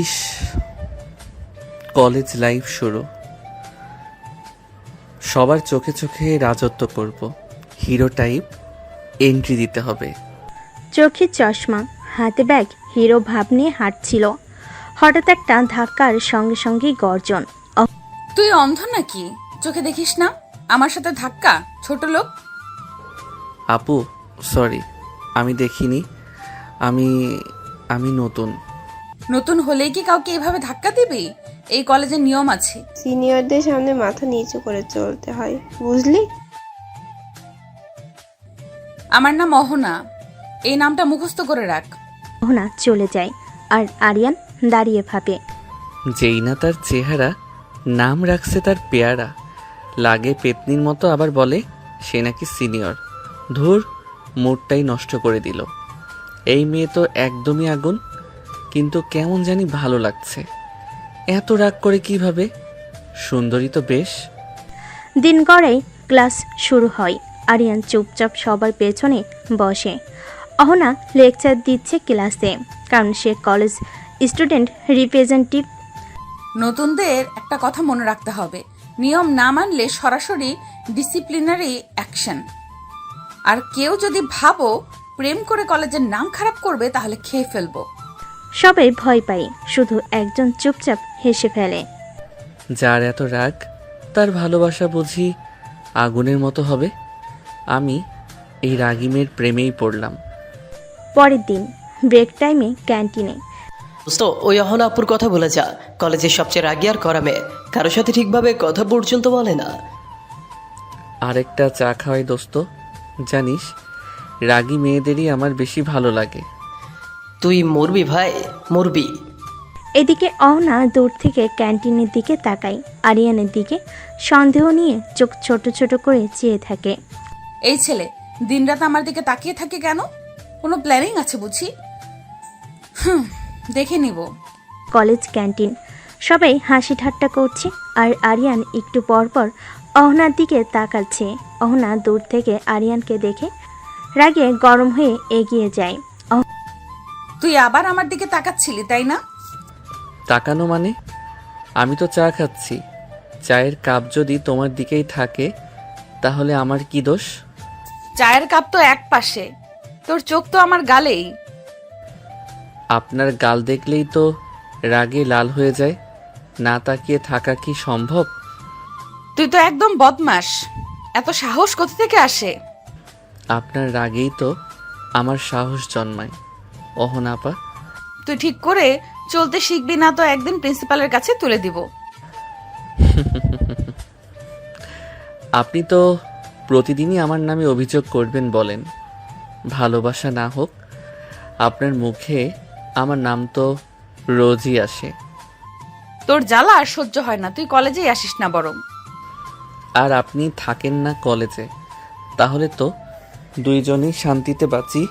ইস, college life শুরু। সবার চোখে চোখে রাজত্ব করব, হিরো টাইপ এন্ট্রি দিতে হবে। চোখে চশমা, হাতে ব্যাগ, হিরো ভাব নিয়ে হাঁটছিল। হঠাৎ একটা ধাক্কার সঙ্গে সঙ্গেই গর্জন। তুই অন্ধ নাকি? চোখে দেখিস না? আমার সাথে ধাক্কা, ছোট লোক। আপু সরি, আমি দেখিনি। আমি আমি নতুন। নতুন হলেই কি কাউকে এভাবে ধাক্কা দিবি? এই কলেজের নিয়ম আছে। সিনিয়রদের সামনে মাথা নিচু করে চলতে হয়, বুঝলি? আমার নাম অহনা, এই নামটা মুখস্থ করে রাখ। অহনা চলে যায় আর আরিয়ান দাঁড়িয়ে ভাবে। যেই না তার চেহারা, নাম রাখছে তার পেয়ারা। লাগে পেতনির মতো, আবার বলে সে নাকি সিনিয়র। ধুর, মুডটাই নষ্ট করে দিল। এই মেয়ে তো একদমই আগুন, কিন্তু কেমন জানি ভালো লাগছে। এত রাগ করে কিভাবে? সুন্দরী তো বেশ। দিন গড়াই ক্লাস শুরু হয়। আরিয়ান চুপচাপ সবার পেছনে বসে। অহনা লেকচার দিচ্ছে ক্লাসে, কারণ সে কলেজ স্টুডেন্ট রিপ্রেজেন্টেটিভ। নতুনদের একটা কথা মনে রাখতে হবে, নিয়ম না মানলে সরাসরি ডিসিপ্লিনারি অ্যাকশন। আর কেউ যদি ভাবো প্রেম করে কলেজের নাম খারাপ করবে, তাহলে খেয়ে ফেলবো। সবাই ভয় পায়, শুধু একজন চুপচাপ হেসে ফেলে। যার এত রাগ, তার ভালোবাসা বুঝি আগুনের মতো হবে। আমি এই রাগী মেয়ের প্রেমেই পড়লাম। পরের দিন ব্রেক টাইমে ক্যান্টিনে দোস্ত, ওই অহনা আপুর কথা বলে যা। কলেজের সবচেয়ে রাগী আর করা মেয়ে, কারোর সাথে ঠিকভাবে কথা পর্যন্ত বলে না। আরেকটা চা খাওয়াই দোস্ত। জানিস, রাগী মেয়েদেরই আমার বেশি ভালো লাগে। তুই মরবি ভাই, মরবি। এদিকে অহনা দূর থেকে ক্যান্টিনের দিকে তাকায়। আরিয়ানের দিকে সন্দেহ নিয়ে চোখ ছোট ছোট করে চেয়ে থাকে। এই ছেলে দিনরাত আমার দিকে তাকিয়ে থাকে কেন? কোনো প্ল্যানিং আছে বুঝি? দেখে নিব। কলেজ ক্যান্টিন, সবাই হাসি ঠাট্টা করছে আর আরিয়ান একটু পর পর অহনার দিকে তাকাচ্ছে। অহনা দূর থেকে আরিয়ানকে দেখে রাগে গরম হয়ে এগিয়ে যায়। তুই আবার আমার দিকে তাকাচ্ছিলি, তাই না? তাকানো মানে? আমি তো চা খাচ্ছি। চায়ের কাপ যদি তোমার দিকেই থাকে, তাহলে আমার কি দোষ? চায়ের কাপ তো এক পাশে, তোর চোখ তো আমার গালেই। আপনার গাল দেখলেই তো রাগে লাল হয়ে যায়। না তাকিয়ে থাকা কি সম্ভব? তুই তো একদম বদমাস। এত সাহস কোথা থেকে আসে? আপনার রাগেই তো আমার সাহস জন্মায় অহনাপা। তুই ঠিক করে চলতে শিখবি না তো একদিন প্রিন্সিপালের কাছে তুলে দিব। আপনি তো প্রতিদিনই আমার নামে অভিযোগ করবেন বলেন। ভালোবাসা না হোক, আপনার মুখে আমার নাম তো রোজই আসে। তোর জ্বালা আর সহ্য হয় না, তুই কলেজেই আসিস না বরং। আর আপনি থাকেন না কলেজে, তাহলে তো দুইজনেই শান্তিতে বাঁচি।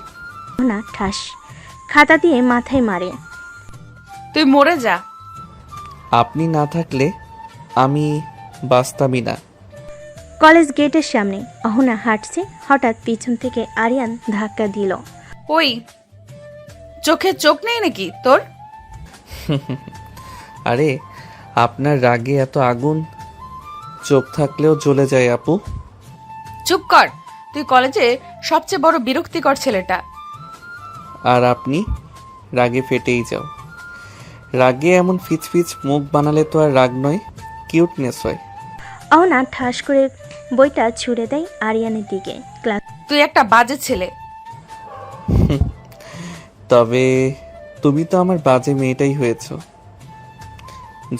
অহনা ঠাস খাতা দিয়ে মাথায় মারে। তুই মরে যা। আপনি না থাকলে আমি বাঁচতামই না। কলেজ গেটের সামনে অহনা হাঁটছে, হঠাৎ পিছন থেকে আরিয়ান ধাক্কা দিল। ওই, চোখে চোখ নেই নাকি তোর? আরে, আপনার রাগে এত আগুন, চোখ থাকলেও জ্বলে যায় আপু। চুপ কর, তুই কলেজে সবচেয়ে বড় বিরক্তিকর ছেলেটা। আর আপনি রাগে ফেটেই যাও। রাগে এমন ফিচফিচ মুখ বানালে তো আর রাগ নয়, কিউটনেস হয়। অহনা ঠাস করে বইটা ছুড়ে দেয় আরিয়ানের দিকে। ক্লাস তুই একটা বাজে ছেলে। তবে তুমি তো আমার বাজে মেয়েটাই হয়েছ।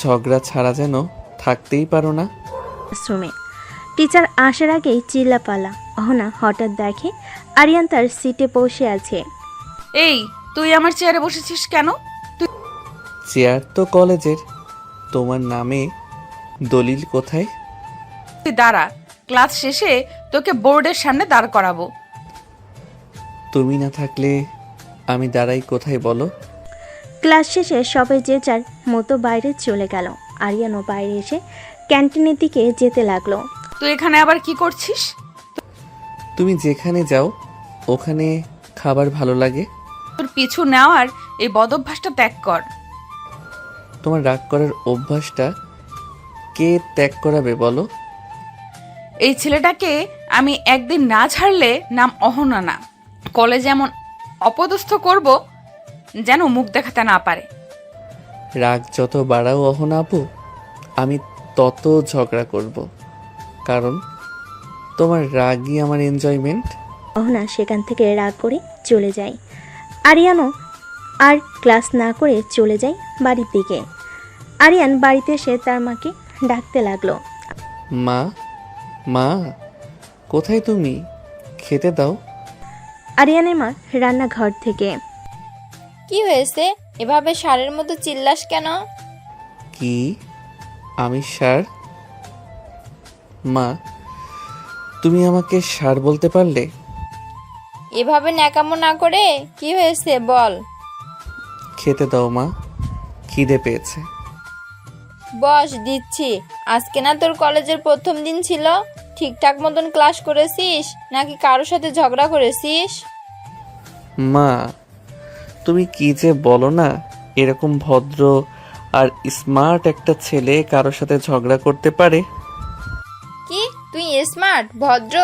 ঝগড়া ছাড়া যেন থাকতেই পারো না। ক্লাসরুমে টিচার আসার আগেই চিল্লাপালা। অহনা হঠাৎ দেখে আরিয়ান তার সিটে বসে আছে। এই, তুই আমার চেয়ারে বসেছিস কেন? চেয়ার তো কলেজের, তোমার নামে দলিল কোথায়? তুই দাঁড়া, ক্লাস শেষে তোকে বোর্ডের সামনে দাঁড় করাবো। তুমি না থাকলে আমি দাঁড়াই কোথায় বলো? ক্লাস শেষে সবাই যে যার মতো বাইরে চলে গেল। আরিয়ানও বাইরে এসে ক্যান্টিনের দিকে যেতে লাগলো। তুই এখানে আবার কি করছিস? তুমি যেখানে যাও ওখানে খাবার ভালো লাগে। তোর পিছু নেওয়ার এই বদভ্যাসটা ত্যাগ কর। তোমার রাগ করার অভ্যাসটা কে ত্যাগ করাবে বলো? এই ছেলেটাকে আমি একদিন না ছাড়লে নাম অহনা না, কলেজে এমন অপদস্থ করব যেন মুখ দেখাতে না পারে। রাগ যত বাড়াও অহনা আপু, আমি তত ঝগড়া করব, কারণ তোমার রাগই আমার এনজয়মেন্ট। অহনা সেখান থেকে রাগ করে চলে যায়। আরিয়ানও আর ক্লাস না করে চলে যায় বাড়ির দিকে। আরিয়ান বাড়িতে এসে তার মাকে ডাকতে লাগলো। মা, মা, কোথায় তুমি? খেতে দাও। আরিয়ানের মা রান্নাঘর থেকে। কি হয়েছে? এভাবে ষাঁড়ের মতো চিল্লাস কেন? কি? আমি ষাঁড়? মা, তুমি আমাকে ষাঁড় বলতে পারলে? এভাবে ন্যাকামো না করে কি হয়েছে বল। খেতে দাও মা, খিদে পেয়েছে। বস, দিচ্ছি। আজকে না তোর কলেজের প্রথম দিন ছিল? ঠিকঠাক মতন ক্লাস করেছিস নাকি কারোর সাথে ঝগড়া করেছিস? মা, তুমি কি যে বলো না, এরকম ভদ্র আর স্মার্ট একটা ছেলে কারোর সাথে ঝগড়া করতে পারে? কি তুই স্মার্ট ভদ্র?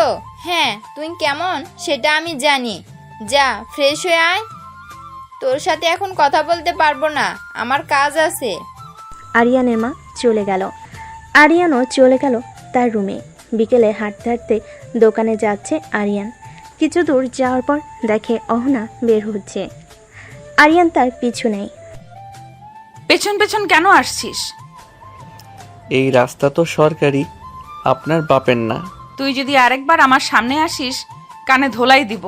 হ্যাঁ, তুই কেমন সেটা আমি জানি। যা ফ্রেশ হয়ে আয়। তোর সাথে এখন কথা বলতে পারবো না, আমার কাজ আছে। আরিয়ানের মা চলে গেল। আরিয়ানও চলে গেল তার রুমে। বিকেলে হাঁটতে হাঁটতে দোকানে যাচ্ছে আরিয়ান। কিছু দূর যাওয়ার পর দেখে অহনা বের হচ্ছে। আরিয়ান তার পিছু নেয়। পেছন পেছন কেন আসছিস? এই রাস্তা তো সরকারি, আপনার বাপের না। তুই যদি আরেকবার আমার সামনে আসিস কানে ধোলাই দিব।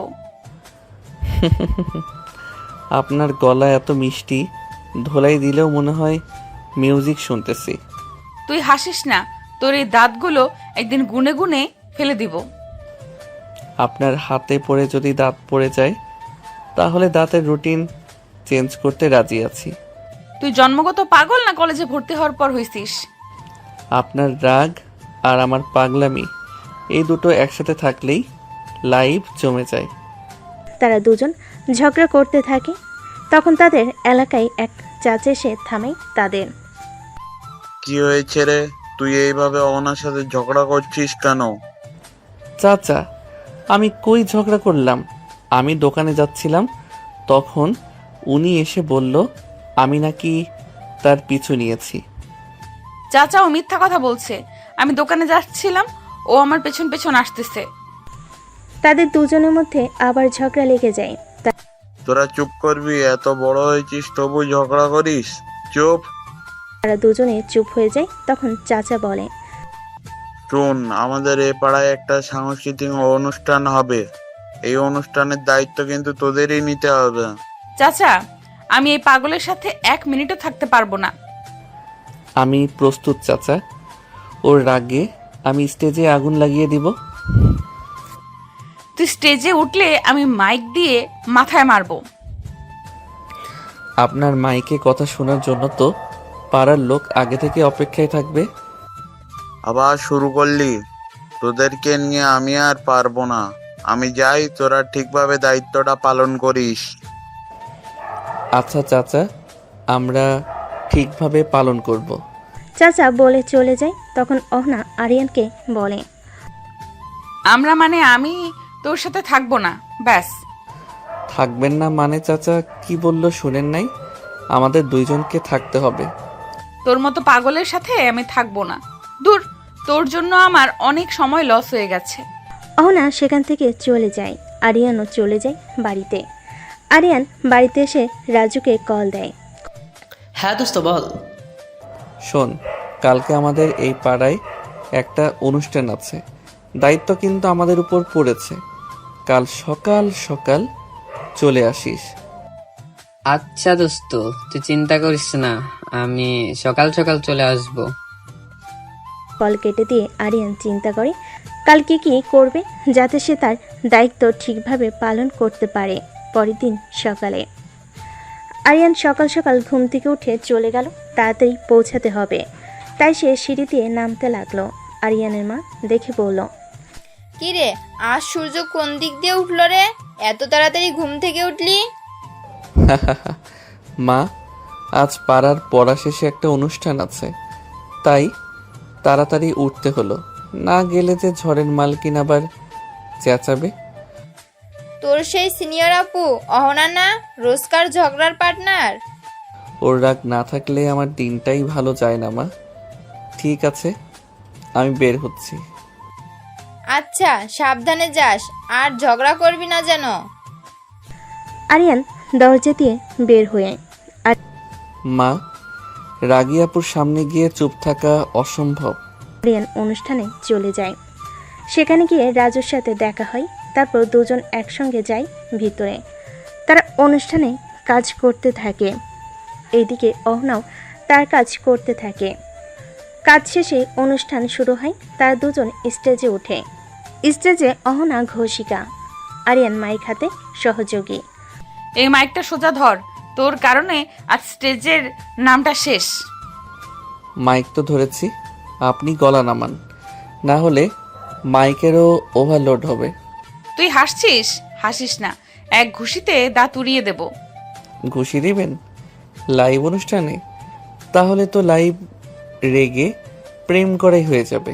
আপনার গলা এত মিষ্টি, ধোলাই দিলেও মনে হয় মিউজিক শুনতেছি। তুই হাসিস না, তোর এই দাঁতগুলো একদিন গুনে গুনে ফেলে দিব। আপনার হাতে পড়ে যদি দাঁত পড়ে যায় তাহলে দাঁতের রুটিন চেঞ্জ করতে রাজি আছি। তুই জন্মগত পাগল না কলেজে ভর্তি হওয়ার পর হইছিস? আপনার রাগ আর আমার পাগলামি, এই দুটো একসাথে থাকলেই লাইভ জমে যায়। তারা দুজন ঝগড়া করতে থাকে। তখন তাদের এলাকায় এক চাচা এসে থামে তাদের। কি হয়েছে রে? তুই এইভাবে অহনার সাথে ঝগড়া করছিস কেন? চাচা, আমি কই ঝগড়া করলাম? আমি দোকানে যাচ্ছিলাম, তখন উনি এসে বলল আমি নাকি তার পিছু নিয়েছি। চাচা ও মিথ্যা কথা বলছে। আমি দোকানে যাচ্ছিলাম, ও আমার পেছন পেছন আসতেছে। তাদের দুজনের মধ্যে আবার ঝগড়া লেগে যায়। তোরা চুপ করবি? এত বড় হয়েছিস তবু ঝগড়া করিস? চুপ। তারা দুজনে চুপ হয়ে যায়। তখন চাচা বলে, শোন, আমাদের এ পাড়ায় একটা সাংস্কৃতিক অনুষ্ঠান হবে। এই অনুষ্ঠানের দায়িত্ব কিন্তু তোদেরই নিতে হবে। চাচা, আমি এই পাগলের সাথে 1 মিনিটও থাকতে পারবো না। আমি প্রস্তুত চাচা, ওর রাগে আমি স্টেজে আগুন লাগিয়ে দিব। তুই স্টেজে উঠলে আমি মাইক দিয়ে মাথায় মারবো। আপনার মাইকে কথা শোনার জন্য তো পাড়ার লোক আগে থেকে অপেক্ষায় থাকবে। আবার শুরু করলি? তোদেরকে নিয়ে আমি আর পারবো না। আমি যাই, তোরা ঠিকভাবে দায়িত্বটা পালন করিস। আচ্ছা চাচা, আমরা ঠিকভাবে পালন করব। চাচা বলে চলে যায়। তখন অহনা আরিয়ানকে বলে, আমরা মানে আমি তোর সাথে থাকবো না, ব্যাস। থাকবেন না মানে? চাচা কি বললো শুনেন নাই? আমাদের দুইজনকে থাকতে হবে। তোর মতো পাগলের সাথে আমি থাকবো না। দূর, তোর জন্য আমার অনেক সময় লস হয়ে গেছে। অহনা সেখান থেকে চলে যায়। আরিয়ানও চলে যায় বাড়িতে। আরিয়ান বাড়িতে এসে রাজুকে কল দেয়। হ্যাঁ দোস্ত বল। শোন, কালকে আমাদের এই পাড়ায় একটা অনুষ্ঠান আছে, দায়িত্ব কিন্তু আমাদের উপর পড়েছে। কাল সকাল সকাল চলে আসিস। আচ্ছা দোস্ত, তুই চিন্তা করিস না, আমি সকাল সকাল চলে আসব। কল কেটে দিয়ে আরিয়ান চিন্তা করে কালকে কি করবে যাতে সে তার দায়িত্ব ঠিকভাবে পালন করতে পারে। পরের দিন সকালে আরিয়ান সকাল সকাল ঘুম থেকে উঠে চলে গেল। তাড়াতাড়ি পৌঁছাতে হবে, তাই সে সিঁড়ি দিয়ে নামতে লাগলো। আরিয়ানের মা দেখে বলল, কি রে, আজ সূর্য কোন দিক দিয়ে উঠলো রে? এত তাড়াতাড়ি ঘুম থেকে উঠলি? মা, আজ পাড়ার পড়া শেষে একটা অনুষ্ঠান আছে, তাই তাড়াতাড়ি উঠতে হলো। না গেলে যে ঝড়ের মালকিন আবার চেঁচাবে। তোর সেই সিনিয়র আপু অহনা না, রোজকার ঝগড়ার পার্টনার? ওর রাগ না থাকলে আমার দিনটাই ভালো যায় না মা। ঠিক আছে, আমি বের হচ্ছি। আচ্ছা, সাবধানে যাস, আর ঝগড়া করবি না যেন। আরিয়ান দরজা দিয়ে বের হয়ে মা, রাগী আপুর সামনে গিয়ে চুপ থাকা অসম্ভব। আরিয়ান অনুষ্ঠানে চলে যায়। সেখানে গিয়ে রাজুর সাথে দেখা হয়। তারপর দুজন একসঙ্গে যায় ভিতরে। তারা অনুষ্ঠানে কাজ করতে থাকে। এইদিকে অহনাও তার কাজ করতে থাকে। কাজ শেষে অনুষ্ঠান শুরু হয়। তারা দুজন স্টেজে ওঠে। স্টেজে অহনা ঘোষিকা, আরিয়ান মাইক হাতে সহযোগী। এই মাইকটা সোজা ধর, তোর কারণে আজ স্টেজের নামটা শেষ। মাইক তো ধরেছি, আপনি গলা নামান, না হলে মাইকেরও ওভারলোড হবে। তুই হাসছিস? হাসিস না, এক ঘুষিতে দাঁত উড়িয়ে দেব। ঘুষি দিবেন লাইভ অনুষ্ঠানে? তাহলে তো লাইভ রেগে প্রেম করাই হয়ে যাবে।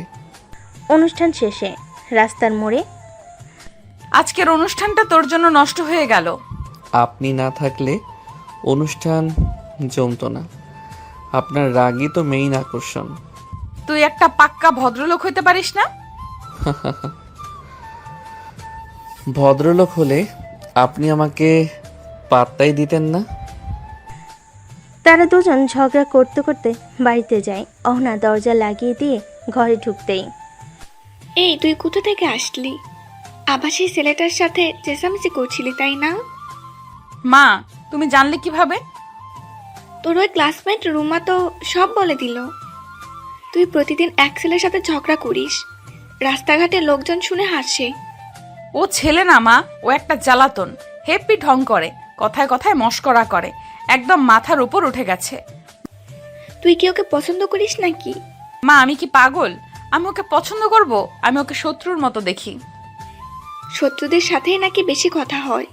অনুষ্ঠান শেষে রাস্তার মোড়ে আজকের অনুষ্ঠানটা তোর জন্য নষ্ট হয়ে গেল। আপনি না থাকলে অনুষ্ঠান জমতো না। আপনার রাগই তো মেইন আকর্ষণ। তুই একটা পাক্কা ভদ্রলোক হইতে পারিস না? ভদ্রলোক হলে আপনি আমাকে পাত্তাই দিতেন না। তারা দুজন ঝগড়া করতে করতে বাড়িতে যায়। অহনা দরজা লাগিয়ে দিয়ে ঘরে ঢুকতেই, এই তুই কোথা থেকে আসলি? আবার সেই ছেলেটার সাথে চেঁচামেচি করছিলি তাই না? মা, তুমি জানলে কিভাবে? তোর ওই ক্লাসমেট রুমা তো সব বলে দিল। তুই প্রতিদিন এক ছেলের সাথে ঝগড়া করিস, রাস্তাঘাটে লোকজন শুনে হাসে। ও ছেলে না মা, ও একটা জ্বালাতন। হেপি ঢং করে, কথায় কথায় মস্করা করে, একদম মাথার উপর উঠে গেছে। তুই কি ওকে পছন্দ করিস নাকি? মা, আমি কি পাগল? আমি ওকে পছন্দ করব? আমি ওকে শত্রুর মতো দেখি। শত্রুদের সাথেই নাকি বেশি কথা হয়।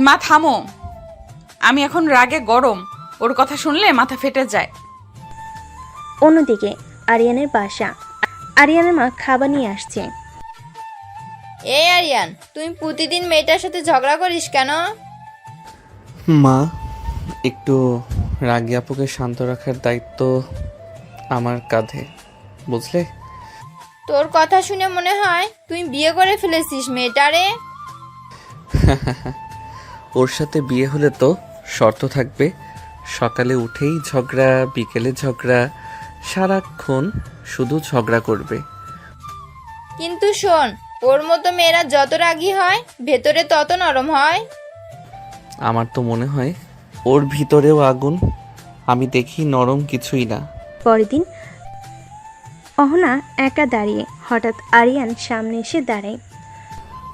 মা থামো, আমি এখন রাগে গরম, ওর কথা শুনলে মাথা ফেটে যায়। অন্যদিকে আরিয়ানের বাসা। আরিয়ানের মা খাবার নিয়ে আসছে। এই আরিয়ান, তুমি প্রতিদিন মেয়েটার সাথে ঝগড়া করিস কেন? মা, একটু রাগী আপুকে শান্ত রাখার দায়িত্ব আমার কাঁধে, বুঝলে? তোর কথা শুনে মনে হয় তুই বিয়ে করে ফেলেছিস মেয়েটারে। ওর সাথে বিয়ে হলে তো শর্ত থাকবে, সকালে উঠেই ঝগড়া, বিকেলে ঝগড়া, সারাক্ষণ শুধু ঝগড়া করবে। কিন্তু শোন, ওর মতো মেয়েরা যত রাগী হয় ভেতরে তত নরম হয়। আমার তো মনে হয় ওর ভিতরেও আগুন, আমি দেখি নরম কিছুই না। পরের দিন অহনা একা দাঁড়িয়ে, হঠাৎ আরিয়ান সামনে এসে দাঁড়ায়।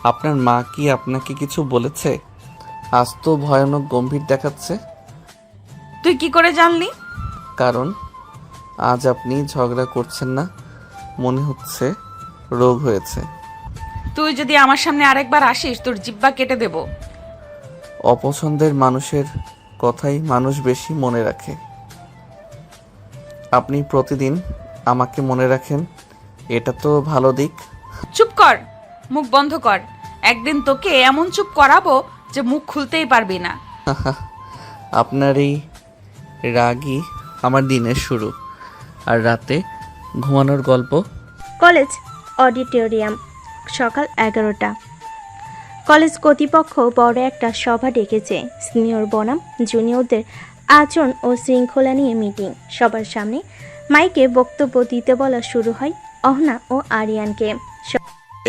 আপনার মা কি আপনাকে কিছু বলেছে? আজ তো ভয়ানক গম্ভীর দেখাচ্ছে। তুই কি করে জানলি? কারণ আজ আপনি ঝগড়া করছেন না, মনে হচ্ছে রোগ হয়েছে। তুই যদি আমার সামনে আরেকবার আসিস, তোর জিব্বা কেটে দেব। অপছন্দের মানুষের কথাই মানুষ বেশি মনে রাখে। আপনি প্রতিদিন আমাকে মনে রাখেন, এটা তো ভালো দিক। চুপ কর, মুখ বন্ধ কর। একদিন তোকে এমন চুপ করাবো যে মুখ খুলতেই পারবি না। আপনার এই রাগই আমার দিনের শুরু, আর রাতে ঘুমানোর গল্প। কলেজ অডিটোরিয়াম, সকাল 11টা। কলেজ কর্তৃপক্ষ বড় একটা সভা ডেকেছে। সিনিয়র বনাম জুনিয়রদের আচরণ ও শৃঙ্খলা নিয়ে মিটিং। সবার সামনে মাইকে বক্তব্য দিতে বলা শুরু হয় অহনা ও আরিয়ানকে।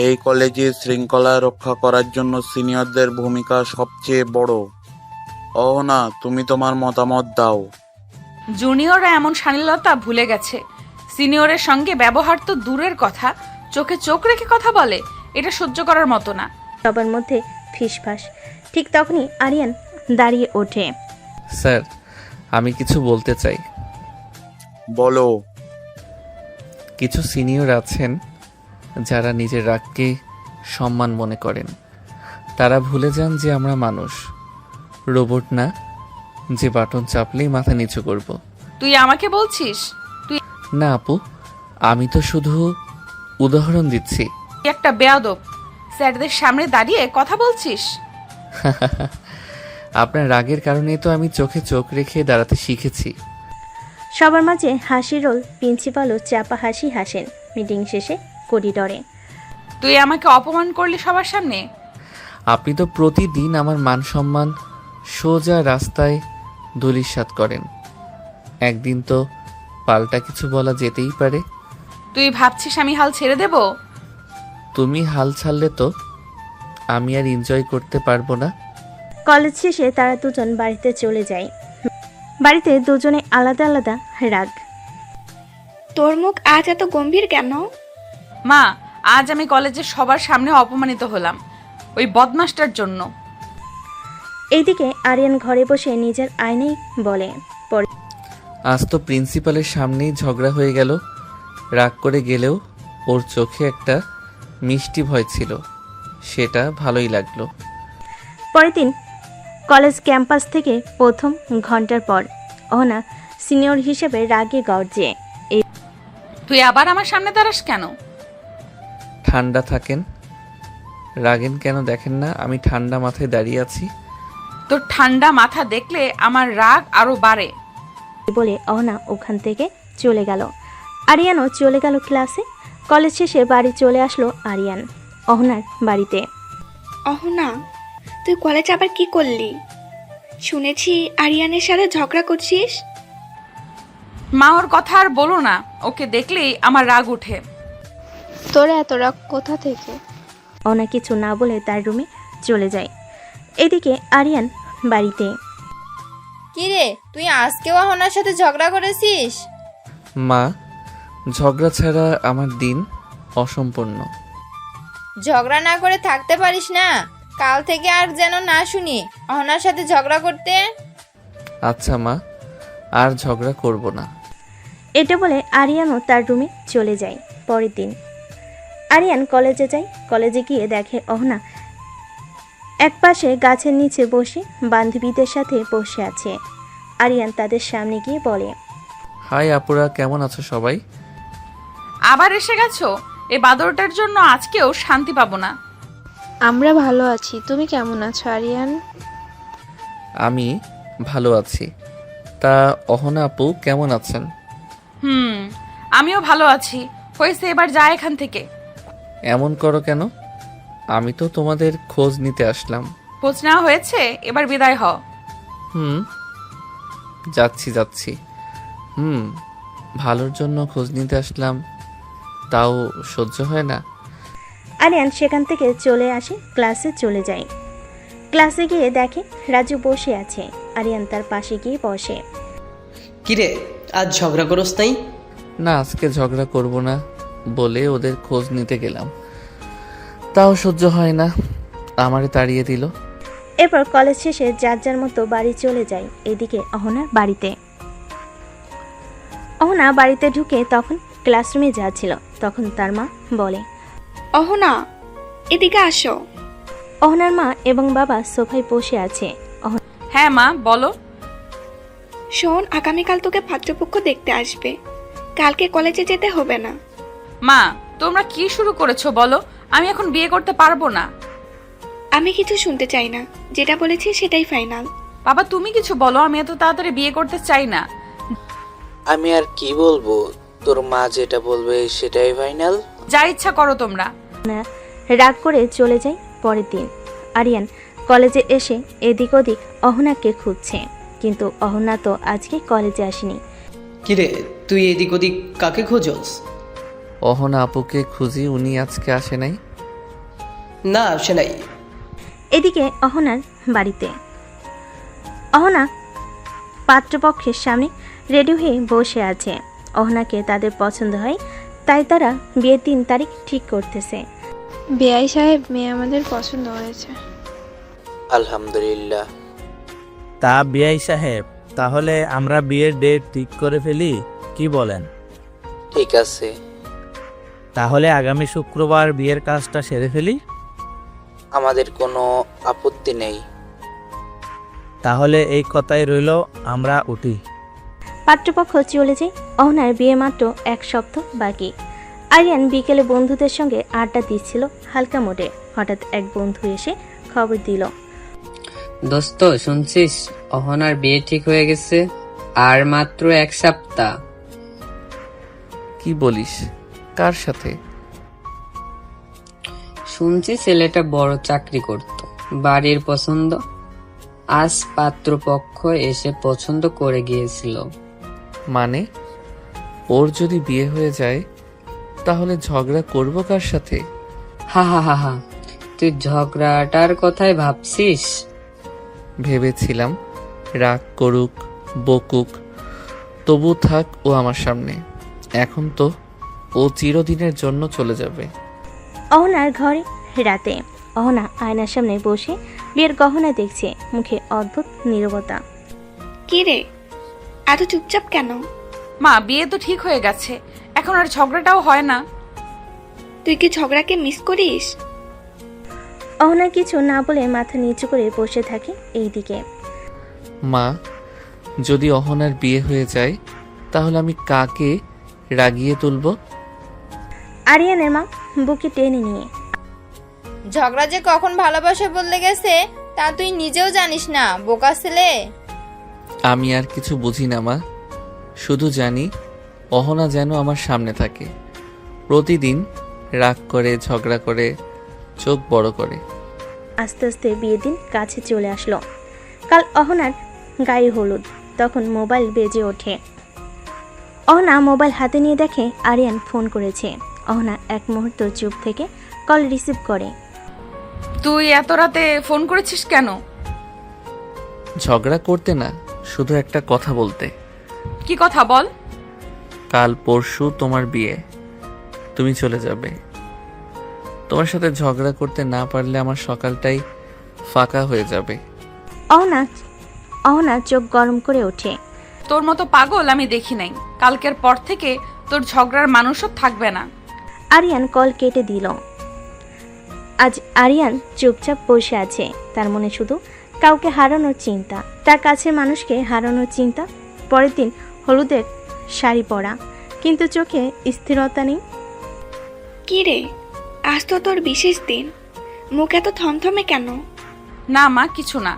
এই কলেজে শৃঙ্খলা রক্ষা করার জন্য সিনিয়রদের ভূমিকা সবচেয়ে বড়। অহনা, তুমি তোমার মতামত দাও। জুনিয়ররা এমন শালীনতা ভুলে গেছে। সিনিয়রের সঙ্গে ব্যবহার তো দূরের কথা, চোখে চোখ রেখে কথা বলে, এটা সহ্য করার মতো না। সবার মধ্যে ফিসফাস। ঠিক তখনই আরিয়ান দাঁড়িয়ে ওঠে। স্যার, আমি কিছু বলতে চাই। বলো। কিছু সিনিয়র আছেন যারা নিজের রাগকে সম্মান মনে করেন। তারা ভুলে যান যে আমরা মানুষ, রোবট না। যে বাটন চাপলেই মাথা নিচু করব। তুই আমাকে বলছিস? না আপু, আমি তো শুধু উদাহরণ দিচ্ছি। তুই একটা বেয়াদব, স্যারদের সামনে দাঁড়িয়ে কথা বলছিস। আপনার রাগের কারণেই তো আমি চোখে চোখ রেখে দাঁড়াতে শিখেছি। সবার মাঝে হাসি রোল। প্রিন্সিপালও চাপা হাসি হাসেন। মিটিং শেষে করিডরে তুই আমাকে অপমান করলি সবার সামনে। আপনি তো প্রতিদিন আমার মান সম্মান সোজা রাস্তায় ধূলিসাৎ করেন, একদিন তো পাল্টা কিছু বলা যেতেই পারে। তুই ভাবছিস আমি হাল ছেড়ে দেব? তুমি হাল ছাড়লে তো আমি আর এনজয় করতে পারবো না। কলেজ শেষে তারা দুজন বাড়িতে চলে যায়। বাড়িতে দুজনে আলাদা আলাদা রাগ। তোর মুখ আজ এত গম্ভীর কেন? মা, আজ আমি কলেজের সবার সামনে অপমানিত হলাম ওই বদমাসটার জন্য। এইদিকে আরিয়ান ঘরে বসে নিজের আয়নায় বলে, আজ তো প্রিন্সিপালের সামনেই ঝগড়া হয়ে গেল। রাগ করে গেলেও ওর চোখে একটা মিষ্টি ভয় ছিল, সেটা ভালোই লাগলো। পরের দিন কলেজ ক্যাম্পাস থেকে প্রথম ঘন্টার পর অহনা সিনিয়র হিসেবে রাগে গর্জে। তুই আবার আমার সামনে দাঁড়াস কেন? ঠান্ডা থাকেন, রাগেন কেন দেখেন না আমি ঠান্ডা মাথায় দাঁড়িয়ে আছি। তোর ঠান্ডা মাথা দেখলে আমার রাগ আরো বাড়ে। বলে অহনা ওখান থেকে চলে গেল। আরিয়ানও চলে গেল ক্লাসে। কলেজ শেষে বাড়ি চলে আসলো আরিয়ান অহনার বাড়িতে। অহনা, তুই কলেজ আবার কি করলি? শুনেছি আরিয়ানের সাথে ঝগড়া করছিস। মা, ওর কথা আর বলো না, ওকে দেখলেই আমার রাগ উঠে। তোর এত রাগ কোথা থেকে? অহনা কিছু না বলে তার রুমে চলে যায়। এদিকে আরিয়ান বাড়িতে। কি রে, তুই আজকেও অহনার সাথে ঝগড়া করেছিস? মা, ঝগড়া ছাড়া আমার দিন অসম্পূর্ণ। ঝগড়া না করে থাকতে পারিস না? কাল থেকে আর যেন না শুনি অহনার সাথে ঝগড়া করতে। আচ্ছা মা, আর ঝগড়া করব না। এটা বলে আরিয়ানও তার রুমে চলে যায়। পরের দিন আরিয়ান কলেজে যায়। কলেজে গিয়ে দেখে অহনা একপাশে গাছের নিচে বসে বান্ধবীদের সাথে বসে আছে। আরিয়ান তাদের সামনে গিয়ে বলে, হাই আপুরা, কেমন আছো সবাই? আবার এসে গেছো? এই বাদরটার জন্য আজকেও শান্তি পাবো না। আমরা ভালো আছি, তুমি কেমন আছো আরিয়ান? আমি ভালো আছি। তা অহনা আপু কেমন আছেন? আমিও ভালো আছি। হয়েছে, এবার যা এখান থেকে। এমন করো কেন? আমি তো তোমাদের খোঁজ নিতে আসলাম। খোঁজ নেওয়া হয়েছে, এবার বিদায় হ। যাচ্ছি। ভালোর জন্য খোঁজ নিতে আসলাম, তাও সহ্য হয় না। আরিয়ান সেখান থেকে চলে আসে, ক্লাসে চলে যায়। ক্লাসে গিয়ে দেখে রাজু বসে আছে। আরিয়ান তার পাশে গিয়ে বসে। কিরে, আজ ঝগড়া করস নাই? না, আজকে ঝগড়া করব না বলে ওদের খোঁজ নিতে গেলাম, তাও সহ্য হয় না, আমারে তাড়িয়ে দিল। এরপর কলেজ শেষে যার যার মতো বাড়ি চলে যায়। এদিকে অহনার বাড়িতে। অহনা বাড়িতে ঢুকে তখন ক্লাসরুমে যাচ্ছিল। তখন তার মা বলে, অহনা, এদিকে আসো। অহনার মা এবং বাবা সোফায় বসে আছে। হ্যাঁ মা, বলো। শোন, আগামীকাল তোকে পাত্রপক্ষ দেখতে আসবে। কালকে কলেজে যেতে হবে না। মা, তোমরা কি শুরু করেছো বলো? আমি এখন বিয়ে করতে পারবো না। আমি কিছু শুনতে চাই না, যেটা বলেছি সেটাই ফাইনাল। বাবা, তুমি কিছু বলো, আমি এত তাড়াতাড়ি বিয়ে করতে চাই না। আমি আর কি বলবো, তোর মা যেটা বলবে সেটাই ফাইনাল। যা ইচ্ছা করো তোমরা। রাগ করে চলে যায়। পরের দিন আরিয়ান কলেজে এসে এদিক ওদিক অহনাকে খুঁজছে, কিন্তু অহনা তো আজকে কলেজে আসেনি। কিরে, তুই এদিক ওদিক কাকে খোঁজস? অহনা আপুকে খুঁজি, উনি আজকে আসে নাই। না, আসে নাই। এদিকে অহনার বাড়িতে অহনা পাত্রপক্ষের সামনে রেডি হয়ে বসে আছে। অহনাকে তাদের পছন্দ হয়, তাই তারা বিয়ের 3 তারিখ ঠিক করতেছে। বেআই সাহেব, মেয়ে আমাদের পছন্দ হয়েছে। আলহামদুলিল্লাহ। তা বিআই সাহেব, তাহলে আমরা বিয়ের ডেট ঠিক করে ফেলি, কি বলেন? ঠিক আছে। তাহলে আগামী শুক্রবার বিয়ের কাজটা সেরে ফেলি। আমাদের কোনো আপত্তি নেই। তাহলে এই কথাই রইল, আমরা উঠি। পাত্রপক্ষ চলে যায়। অহনার বিয়ে মাত্র 1 সপ্তাহ বাকি। আরিয়ান বিকেলে বন্ধুদের সঙ্গে আড্ডা দিচ্ছিল হালকা মোডে। হঠাৎ এক বন্ধু এসে খবর দিল, দোস্ত শুনছিস, অহনার বিয়ে ঠিক হয়ে গেছে, আর মাত্র 1 সপ্তাহ। কি বলিস? কার সাথে? শুনছি ছেলেটা বড় চাকরি করত, বাড়ির পছন্দ। আজ পাত্রপক্ষ এসে পছন্দ করে গিয়েছিল। মানে ওর যদি বিয়ে হয়ে যায় তাহলে ঝগড়া করব কার সাথে? হা হা হা হা, তুই ঝগড়াটার কথাই ভাবছিস? ভেবেছিলাম রাগ করুক, বকুক, তবু থাক ও আমার সামনে। এখন তো ও চিরদিনের জন্য চলে যাবে। অহনার ঘরে রাতে। অহনা আয়নার সামনে বসে বিয়ের গহনা দেখছে, মুখে অদ্ভুত নীরবতা। কি রে, এত চুপচাপ কেন? মা, বিয়ে তো ঠিক হয়ে গেছে, এখন আর ঝগড়াটাও হয় না। তুই কি ঝগড়াকে মিস করিস? অহনা কিছু না বলে মাথা নিচু করে বসে থাকে এইদিকে। মা, যদি অহনার বিয়ে হয়ে যায় তাহলে আমি কাকে রাগিয়ে তুলব? আরিয়ানের মা বুকে টেনে নিয়ে, ঝগড়া যে কখন ভালোবাসা বদলে গেছে তা তুই নিজেও জানিস না, বোকা ছেলে। আমি আর কিছু বুঝি না মা, শুধু জানি অহনা যেন আমার সামনে থাকে। প্রতিদিন রাগ করে, ঝগড়া করে, চোখ বড় করে। আস্তে আস্তে বিয়ের দিন কাছে চলে আসলো। কাল অহনার গায়ে হলুদ। তখন মোবাইল বেজে ওঠে। অহনা মোবাইল হাতে নিয়ে দেখে আরিয়ান ফোন করেছে। অহনা এক মুহূর্ত চুপ থেকে কল রিসিভ করে। তুই এত রাতে ফোন করেছিস কেন? ঝগড়া করতে না, শুধু একটা কথা বলতে। কি কথা বল? কাল পরশু তোমার বিয়ে, তুমি চলে যাবে। তোমার সাথে ঝগড়া করতে না পারলে আমার সকালটাই ফাঁকা হয়ে যাবে। অহনা চোখ গরম করে ওঠে। তোর মতো পাগল আমি দেখি নাই। কালকের পর থেকে তোর ঝগড়ার মানুষও থাকবে না। আরিয়ান কল কেটে দিল। আজ আরিয়ান চুপচাপ বসে আছে। তার মনে শুধু কাউকে হারানোর চিন্তা, তার কাছের মানুষকে হারানোর চিন্তা। পরের দিন হলুদের শাড়ি পরা, কিন্তু চোখে স্থিরতা নেই। কি রে, আজ তো তোর বিশেষ দিন, মুখ এত থমথমে কেন? না মা, কিছু না।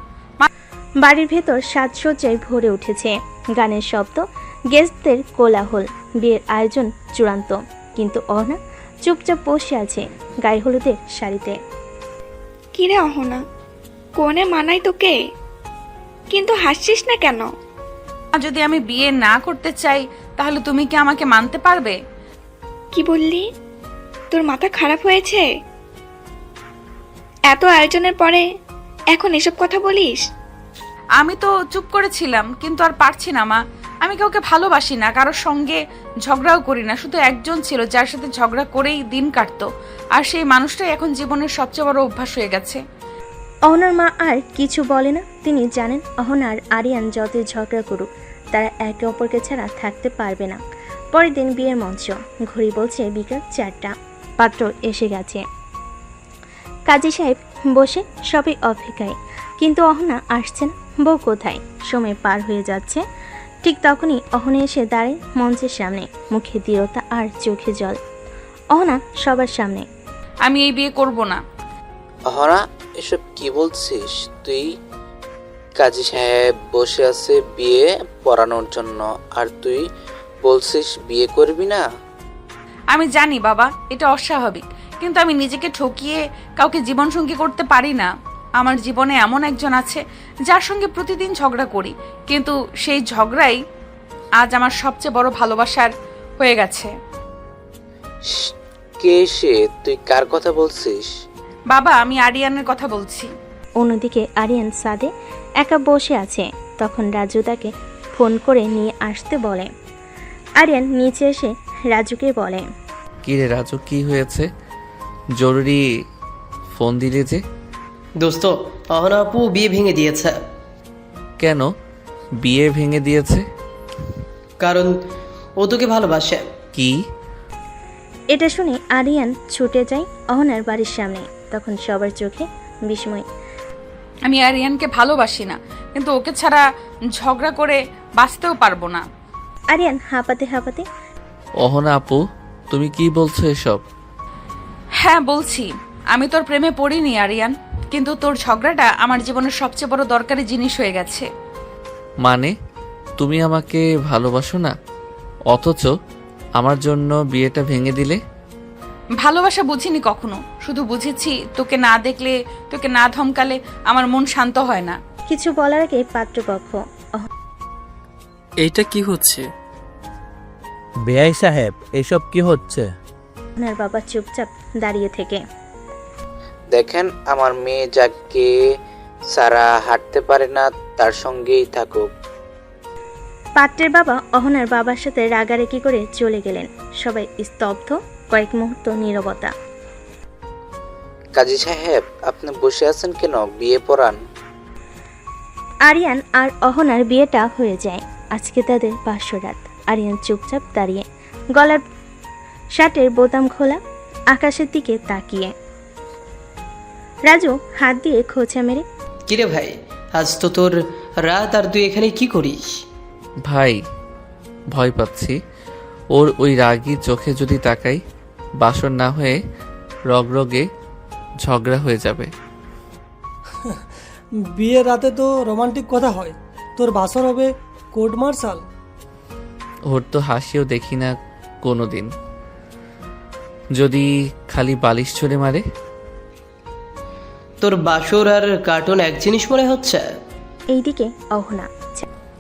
বাড়ির ভেতর সাজসজ্জায় ভরে উঠেছে, গানের শব্দ, গেস্টদের কোলাহল। বিয়ের আয়োজন চূড়ান্ত, কিন্তু অহনা চুপচাপ বসে আছে গায়ে হলুদের শাড়িতে। কি রে অহনা, কোনে মানাই তোকে? কিন্তু হাসছিস না কেন? যদি আমি বিয়ে না করতে চাই তাহলে তুমি কি আমাকে মানতে পারবে? কি বললি? তোর মাথা খারাপ হয়েছে? এত আয়োজনের পরে এখন এসব কথা বলিস? আমি তো চুপ করেছিলাম, কিন্তু আর পারছি না মা। আমি কাউকে ভালোবাসি না, কারোর সঙ্গে ঝগড়াও করি না। শুধু একজন ছিল যার সাথে ঝগড়া করেই দিন কাটতো, আর সেই মানুষটাই এখন জীবনের সবচেয়ে বড় অভ্যাস হয়ে গেছে। অহনার মা আর কিছু বলে না। তিনি জানেন অহনা আর আরিয়ান যতই ঝগড়া করুক, তারা একে অপরকে ছাড়া থাকতে পারবে না। পরের দিন বিয়ের মঞ্চ। ঘড়ি বলছে বিকেল 4টা। পাত্র এসে গেছে। কাজী সাহেব বসে সবই অপেক্ষায়, কিন্তু অহনা আসছে না। বউ কোথায়? সময় পার হয়ে যাচ্ছে। ঠিক তখনই অহনা এসে দাঁড়ায় মঞ্চের সামনে, মুখে দৃঢ়তা আর চোখে জল। অহনা সবার সামনে, আমি এই বিয়ে করব না। অহনা, এসব কি বলছিস তুই? কাজী সাহেব বসে আছে বিয়ে পড়ানোর জন্য, আর তুই বলছিস বিয়ে করবি না? আমি জানি বাবা, এটা অস্বাভাবিক, কিন্তু আমি নিজেকে ঠকিয়ে কাউকে জীবনসঙ্গী করতে পারি না। আমার জীবনে এমন একজন আছে যার সঙ্গে প্রতিদিন ঝগড়া করি, কিন্তু সেই ঝগড়াই আজ আমার সবচেয়ে বড় ভালোবাসার হয়ে গেছে। কে সে? তুই কার কথা বলছিস? বাবা, আমি আরিয়ানের কথা বলছি। অন্যদিকে আরিয়ান সাদে একা বসে আছে। তখন রাজু তাকে ফোন করে নিয়ে আসতে বলে। আরিয়ান নিচে এসে রাজুকে বলে, কি রে রাজু, কি হয়েছে? জরুরি ফোন দিলে যে? দোস্ত, অহনা আপু বিয়ে ভেঙে দিয়েছে। কেন বিয়ে ভেঙে দিয়েছে? কারণ ও তোকে ভালোবাসে। কি? এটা শুনে আরিয়ান ছুটে যায় অহনার বাড়ির সামনে। তখন সবার চোখে বিস্ময়। আমি আরিয়ানকে ভালোবাসি না, কিন্তু ওকে ছাড়া ঝগড়া করে বাঁচতেও পারবো না। আরিয়ান হাঁপাতে হাঁপাতে অহনা আপু, তুমি কি বলছো এসব? হ্যাঁ বলছি, আমি তোর প্রেমে পড়িনি আরিয়ান, কিন্তু তোর ঝগড়াটা আমার জীবনের সবচেয়ে বড় দরকারি জিনিস হয়ে গেছে। মানে তুমি আমাকে ভালোবাসো না, অথচ আমার জন্য বিয়েটা ভেঙে দিলে? ভালোবাসা বুঝিনি কখনো, শুধু বুঝেছি তোকে না দেখলে, তোকে না ধমকালে আমার মন শান্ত হয় না। কিছু বলার আগে পাত্রপক্ষ এইটা কি হচ্ছে? বেআই সাহেব, এসব কি হচ্ছে? অহনার বাবা চুপচাপ দাঁড়িয়ে থেকে দেখেন, আমার মেয়ে যাকে সারা হাঁটতে পারে না তার সঙ্গেই থাকুক। পাত্রের বাবা অহনার বাবার সাথে রাগারাগি করে চলে গেলেন। সবাই স্তব্ধ, কয়েক মুহূর্ত নীরবতা। কাজী সাহেব, আপনি বসে আছেন কেন? বিয়ে পড়ান। আরিয়ান আর অহনার বিয়েটা হয়ে যায়। আজকে তাদের বাসরাত। আরিয়ান চুপচাপ দাঁড়িয়ে, গলার শার্টের বোতাম খোলা, আকাশের দিকে তাকিয়ে। রাজু হাত দিয়ে খোঁচা মেরে, কিরে ভাই, আজ তো তোর রাত, আর তুই এখানে কি করিস? ভাই, ভয় পাচ্ছি ওর ওই রাগী চোখে যদি তাকাই, বাসর না হয়ে রগরগে ঝগড়া হয়ে যাবে। বিয়ের রাতে তো রোমান্টিক কথা হয়, তোর বাসর হবে কোর্ট মার্শাল। ওর তো হাসিও দেখি না কোনো দিন, যদি খালি বালিশ ছুঁড়ে মারে। তোর বাসর আর কার্টুন এক জিনিস মনে হচ্ছে। এইদিকে অহনা,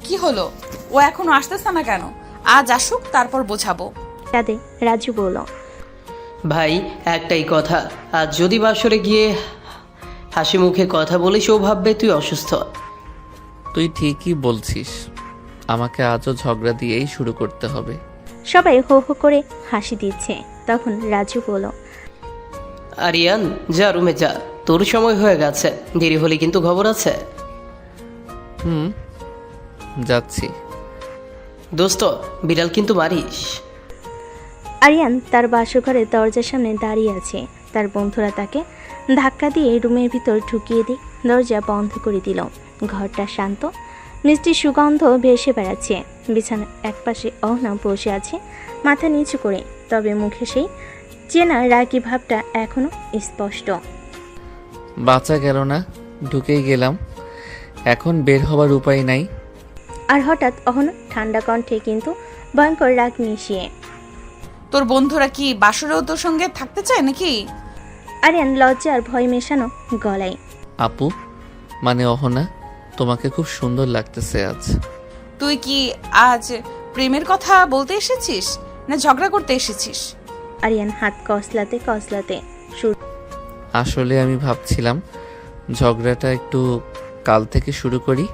কি হলো, ও এখনো আসতেছে না কেন? আজ আসুক, তারপর বোঝাবো। কাঁদে রাজু বলল, ভাই একটাই কথা, আজ যদি বাসরে গিয়ে হাসি মুখে কথা বলিস, ও ভাববে তুই অসুস্থ। তুই ঠিকই বলছিস, আমাকে আজও ঝগড়া দিয়েই শুরু করতে হবে। সবাই হো হো করে হাসি দিচ্ছে। তখন রাজু বলল, আরিয়ান, যা রুমে যা, তোর সময় হয়ে গেছে, দেরি হলে কিন্তু খবর আছে। যাচ্ছি। দোস্ত, বিড়াল কিন্তু মারিস। আরিয়ান তার বাসঘরের দরজার সামনে দাঁড়িয়ে আছে। তার বন্ধুরা তাকে ধাক্কা দিয়ে রুমের ভিতর ঢুকিয়ে দিয়ে দরজা বন্ধ করে দিল। ঘরটা শান্ত, মিষ্টি সুগন্ধ ভেসে বেড়াচ্ছে। বিছানার একপাশে অহনা বসে আছে, মাথা নিচু করে, তবে মুখে সেই চেনা রাগী ভাবটা এখনো স্পষ্ট। বাঁচা গেল না, ঢুকেই গেলাম, এখন বের হবার উপায় নাই। আর হঠাৎ অহনা ঠান্ডা কণ্ঠে কিন্তু ভয়ঙ্কর রাগ মিশিয়ে, তোর বন্ধুরা কি বাসরেও তোর সঙ্গে থাকতে চায় নাকি? আরিয়ান লজ্জা আর ভয় মেশানো গলায়, আপু, মানে অহনা, তোমাকে খুব সুন্দর লাগতেছে আজ। তুই কি আজ প্রেমের কথা বলতে এসেছিস না ঝগড়া করতে এসেছিস? আরিয়ান হাত কসলাতে কসলাতে আসলে আমি ভাবছিলাম ঝগড়াটা একটু কাল থেকে শুরু করি।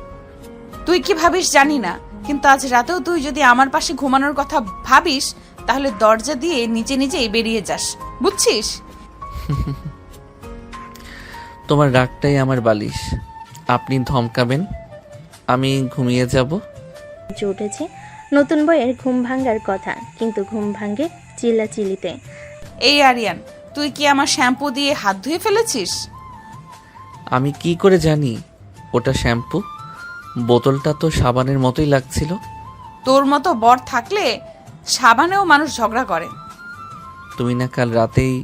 তুই কি ভাবিস জানি না, কিন্তু আজ রাতেও তুই যদি আমার পাশে ঘুমানোর কথা ভাবিস, তাহলে দরজা দিয়ে নিচে নিচেই বেরিয়ে যাস, বুঝছিস? তোমার রাগটাই আমার বালিশ, আপনি ধমকাবেন, আমি ঘুমিয়ে যাব। উঠেছে নতুন বইয়ের ঘুম ভাঙ্গার কথা, কিন্তু ঘুম ভাঙ্গে চিল্লাচিল্লিতে। এই আরিয়ান, তুই কি আমার শ্যাম্পু দিয়ে হাত ধুয়ে ফেলেছিস? আমি কি করে জানি ওটা শ্যাম্পু? বোতলটা তো সাবানের মতোই লাগছিল। তোর মতো বর থাকলে সাবানেও মানুষ ঝগড়া করে। তুমি না কাল রাতেই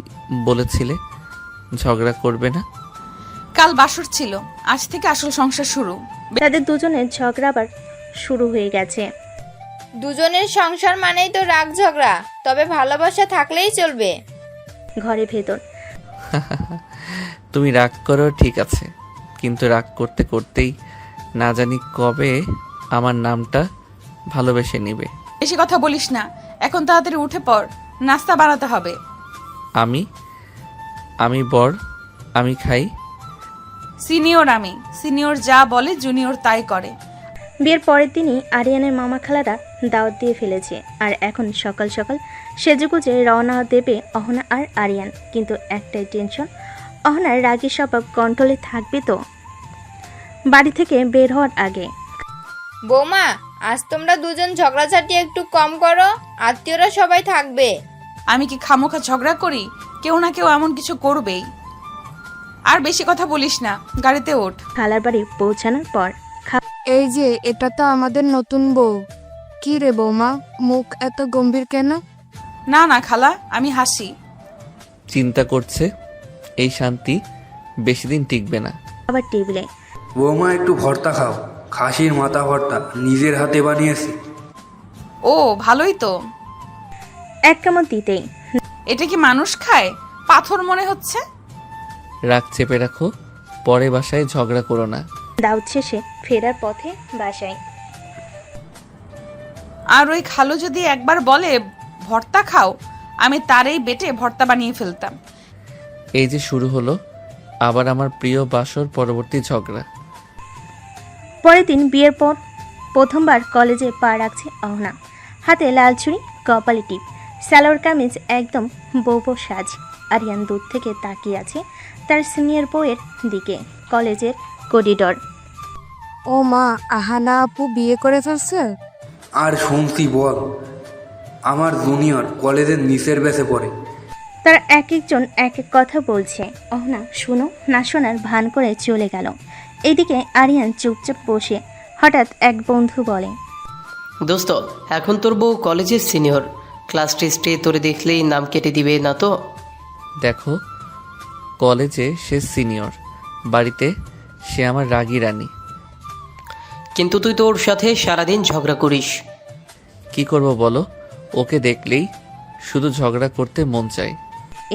বলেছিলে ঝগড়া করবে না? কাল বাসর ছিল, আজ থেকে আসল সংসার শুরু। তাদের দুজনের ঝগড়া আবার শুরু হয়ে গেছে। দুজনের সংসার মানেই তো রাগ ঝগড়া, তবে ভালোবাসা থাকলেই চলবে। ঘরে ভেতর, তুমি রাগ করো ঠিক আছে, কিন্তু রাগ করতে করতেই না জানি কবে আমার নামটা ভালোবেসে নিবে। বেশি কথা বলিস না, এখন তাড়াতাড়ি উঠে পড়, নাস্তা বানাতে হবে। আমি বর, আমি খাই। সিনিয়র যা বলে জুনিয়র তাই করে। বিয়ের পরের দিনই আরিয়ানের মামা খালারা দাওয়াত দিয়ে ফেলেছে, আর এখন সকাল সকাল সেজেগুজে রওনা দেবে অহনা আর আরিয়ান। কিন্তু একটাই টেনশন, অহনার রাগী স্বভাব কন্ট্রোলে থাকবে তো বাড়ি থেকে বের হওয়ার আগে। বৌমা, আজ তোমরা দুজন ঝগড়াঝাটি একটু কম করো, আত্মীয়রা সবাই থাকবে। আমি কি খামোখা ঝগড়া করি? কেউ না কেউ এমন কিছু করবেই। আর বেশি কথা বলিস না, গাড়িতে ওঠ। খালার বাড়ি পৌঁছানোর পর এই যে এটা তো আমাদের নতুন বউ। কি রে বৌমা, মুখ এত গম্ভীর কেন? না না খালা, আমি হাসি। চিন্তা করছে এই শান্তি বেশি দিন টিকবে না। আবার টেবিলে বৌমা একটু ভর্তা খাও, খাসির মাথা ভর্তা নিজের হাতে বানিয়েছি। ও ভালোই তো। এক কামড় দিতেই এটা কি মানুষ খায়? পাথর মনে হচ্ছে। রাগ চেপে রাখো, পরে বাসায় ঝগড়া করো না। দাউদ শেষে ফেরার পথে বাসায়। আর ওই খালো যদি একবার বলে ভর্তা খাও, আমি তারই বেটে ভর্তা বানিয়ে ফেলতাম। এই যে শুরু হলো আবার আমার প্রিয় বাসর পরবর্তী ঝগড়া। পরের দিন বিয়ের পর প্রথমবার কলেজে পা রাখছে অহনা। হাতে লাল ছুরি, কপালে টিপ, সালোয়ার কামিজ, একদম বউ সাজ। আরিয়ান দূর থেকে তাকিয়ে আছে তার সিনিয়র বউয়ের দিকে। কলেজের করিডর। ও মা, আহানা আপু বিয়ে করে ফেলছে? আর শুনছি বল, আমার জুনিয়র কলেজের নিচের বেসে পড়ে। তারা এক একজন এক এক কথা বলছে। অহনা শুনো না শোনার ভান করে চলে গেল। এদিকে আরিয়ান চুপচাপ বসে। হঠাৎ এক বন্ধু বলে, দোস্ত, এখন তোর বউ কলেজের সিনিয়র, ক্লাস টেস্টে তোরে দেখলেই নাম কেটে দিবে না তো? দেখো, কলেজে সে সিনিয়র, বাড়িতে সে আমার রাগী রানী। কিন্তু তুই তোর সাথে সারাদিন ঝগড়া করিস। কি করব বলো, ওকে দেখলেই শুধু ঝগড়া করতে মন চায়।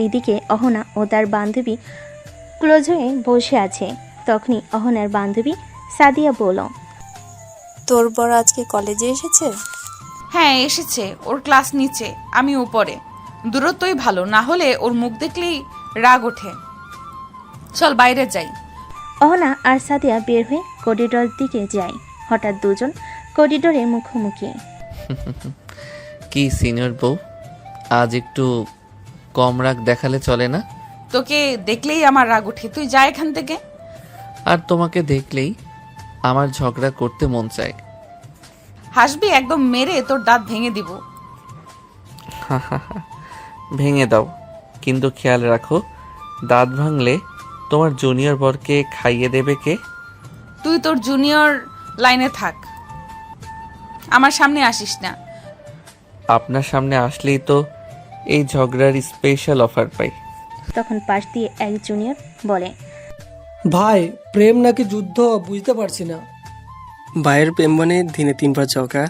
এইদিকে অহনা ও তার বান্ধবী ক্লোজ হয়ে বসে আছে। তখনই অহনার বান্ধবী সাদিয়া বলল, তোর বড় আজকে কলেজে এসেছে? হ্যাঁ এসেছে, ওর ক্লাস নিচে, আমি উপরে। দূরত্বই ভালো, না হলে ওর মুখ দেখলেই রাগ ওঠে। চল বাইরে যাই। অহনা আর সাদিয়া বের হয়ে করিডোর দিকে যায়। হঠাৎ দুজন করিডোরে মুখোমুখি। কি সিনিয়র বউ, আজ একটু কম রাগ দেখালে চলে না? তোকে দেখলেই আমার রাগ ওঠে, তুই যা এখান থেকে। আর তোমাকে দেখলেই আমার ঝগড়া করতে মন চায়। হাসবি, একদম মেরে তোর দাঁত ভেঙে দিব। ভেঙে দাও, কিন্তু খেয়াল রাখো দাঁত ভাঙলে তোমার জুনিয়র বরকে খাইয়ে দেবে কে? তুই তোর জুনিয়র লাইনে থাক, আমার সামনে আসিস না। আপনার সামনে আসলেই তো এই ঝগড়ার স্পেশাল অফার পাই। তখন পাশ দিয়ে এক জুনিয়র বলে, ভাই প্রেম নাকি যুদ্ধ বুঝতে পারছি না। ভাইয়ের প্রেম মানে দিনে 3 বার ঝগড়া,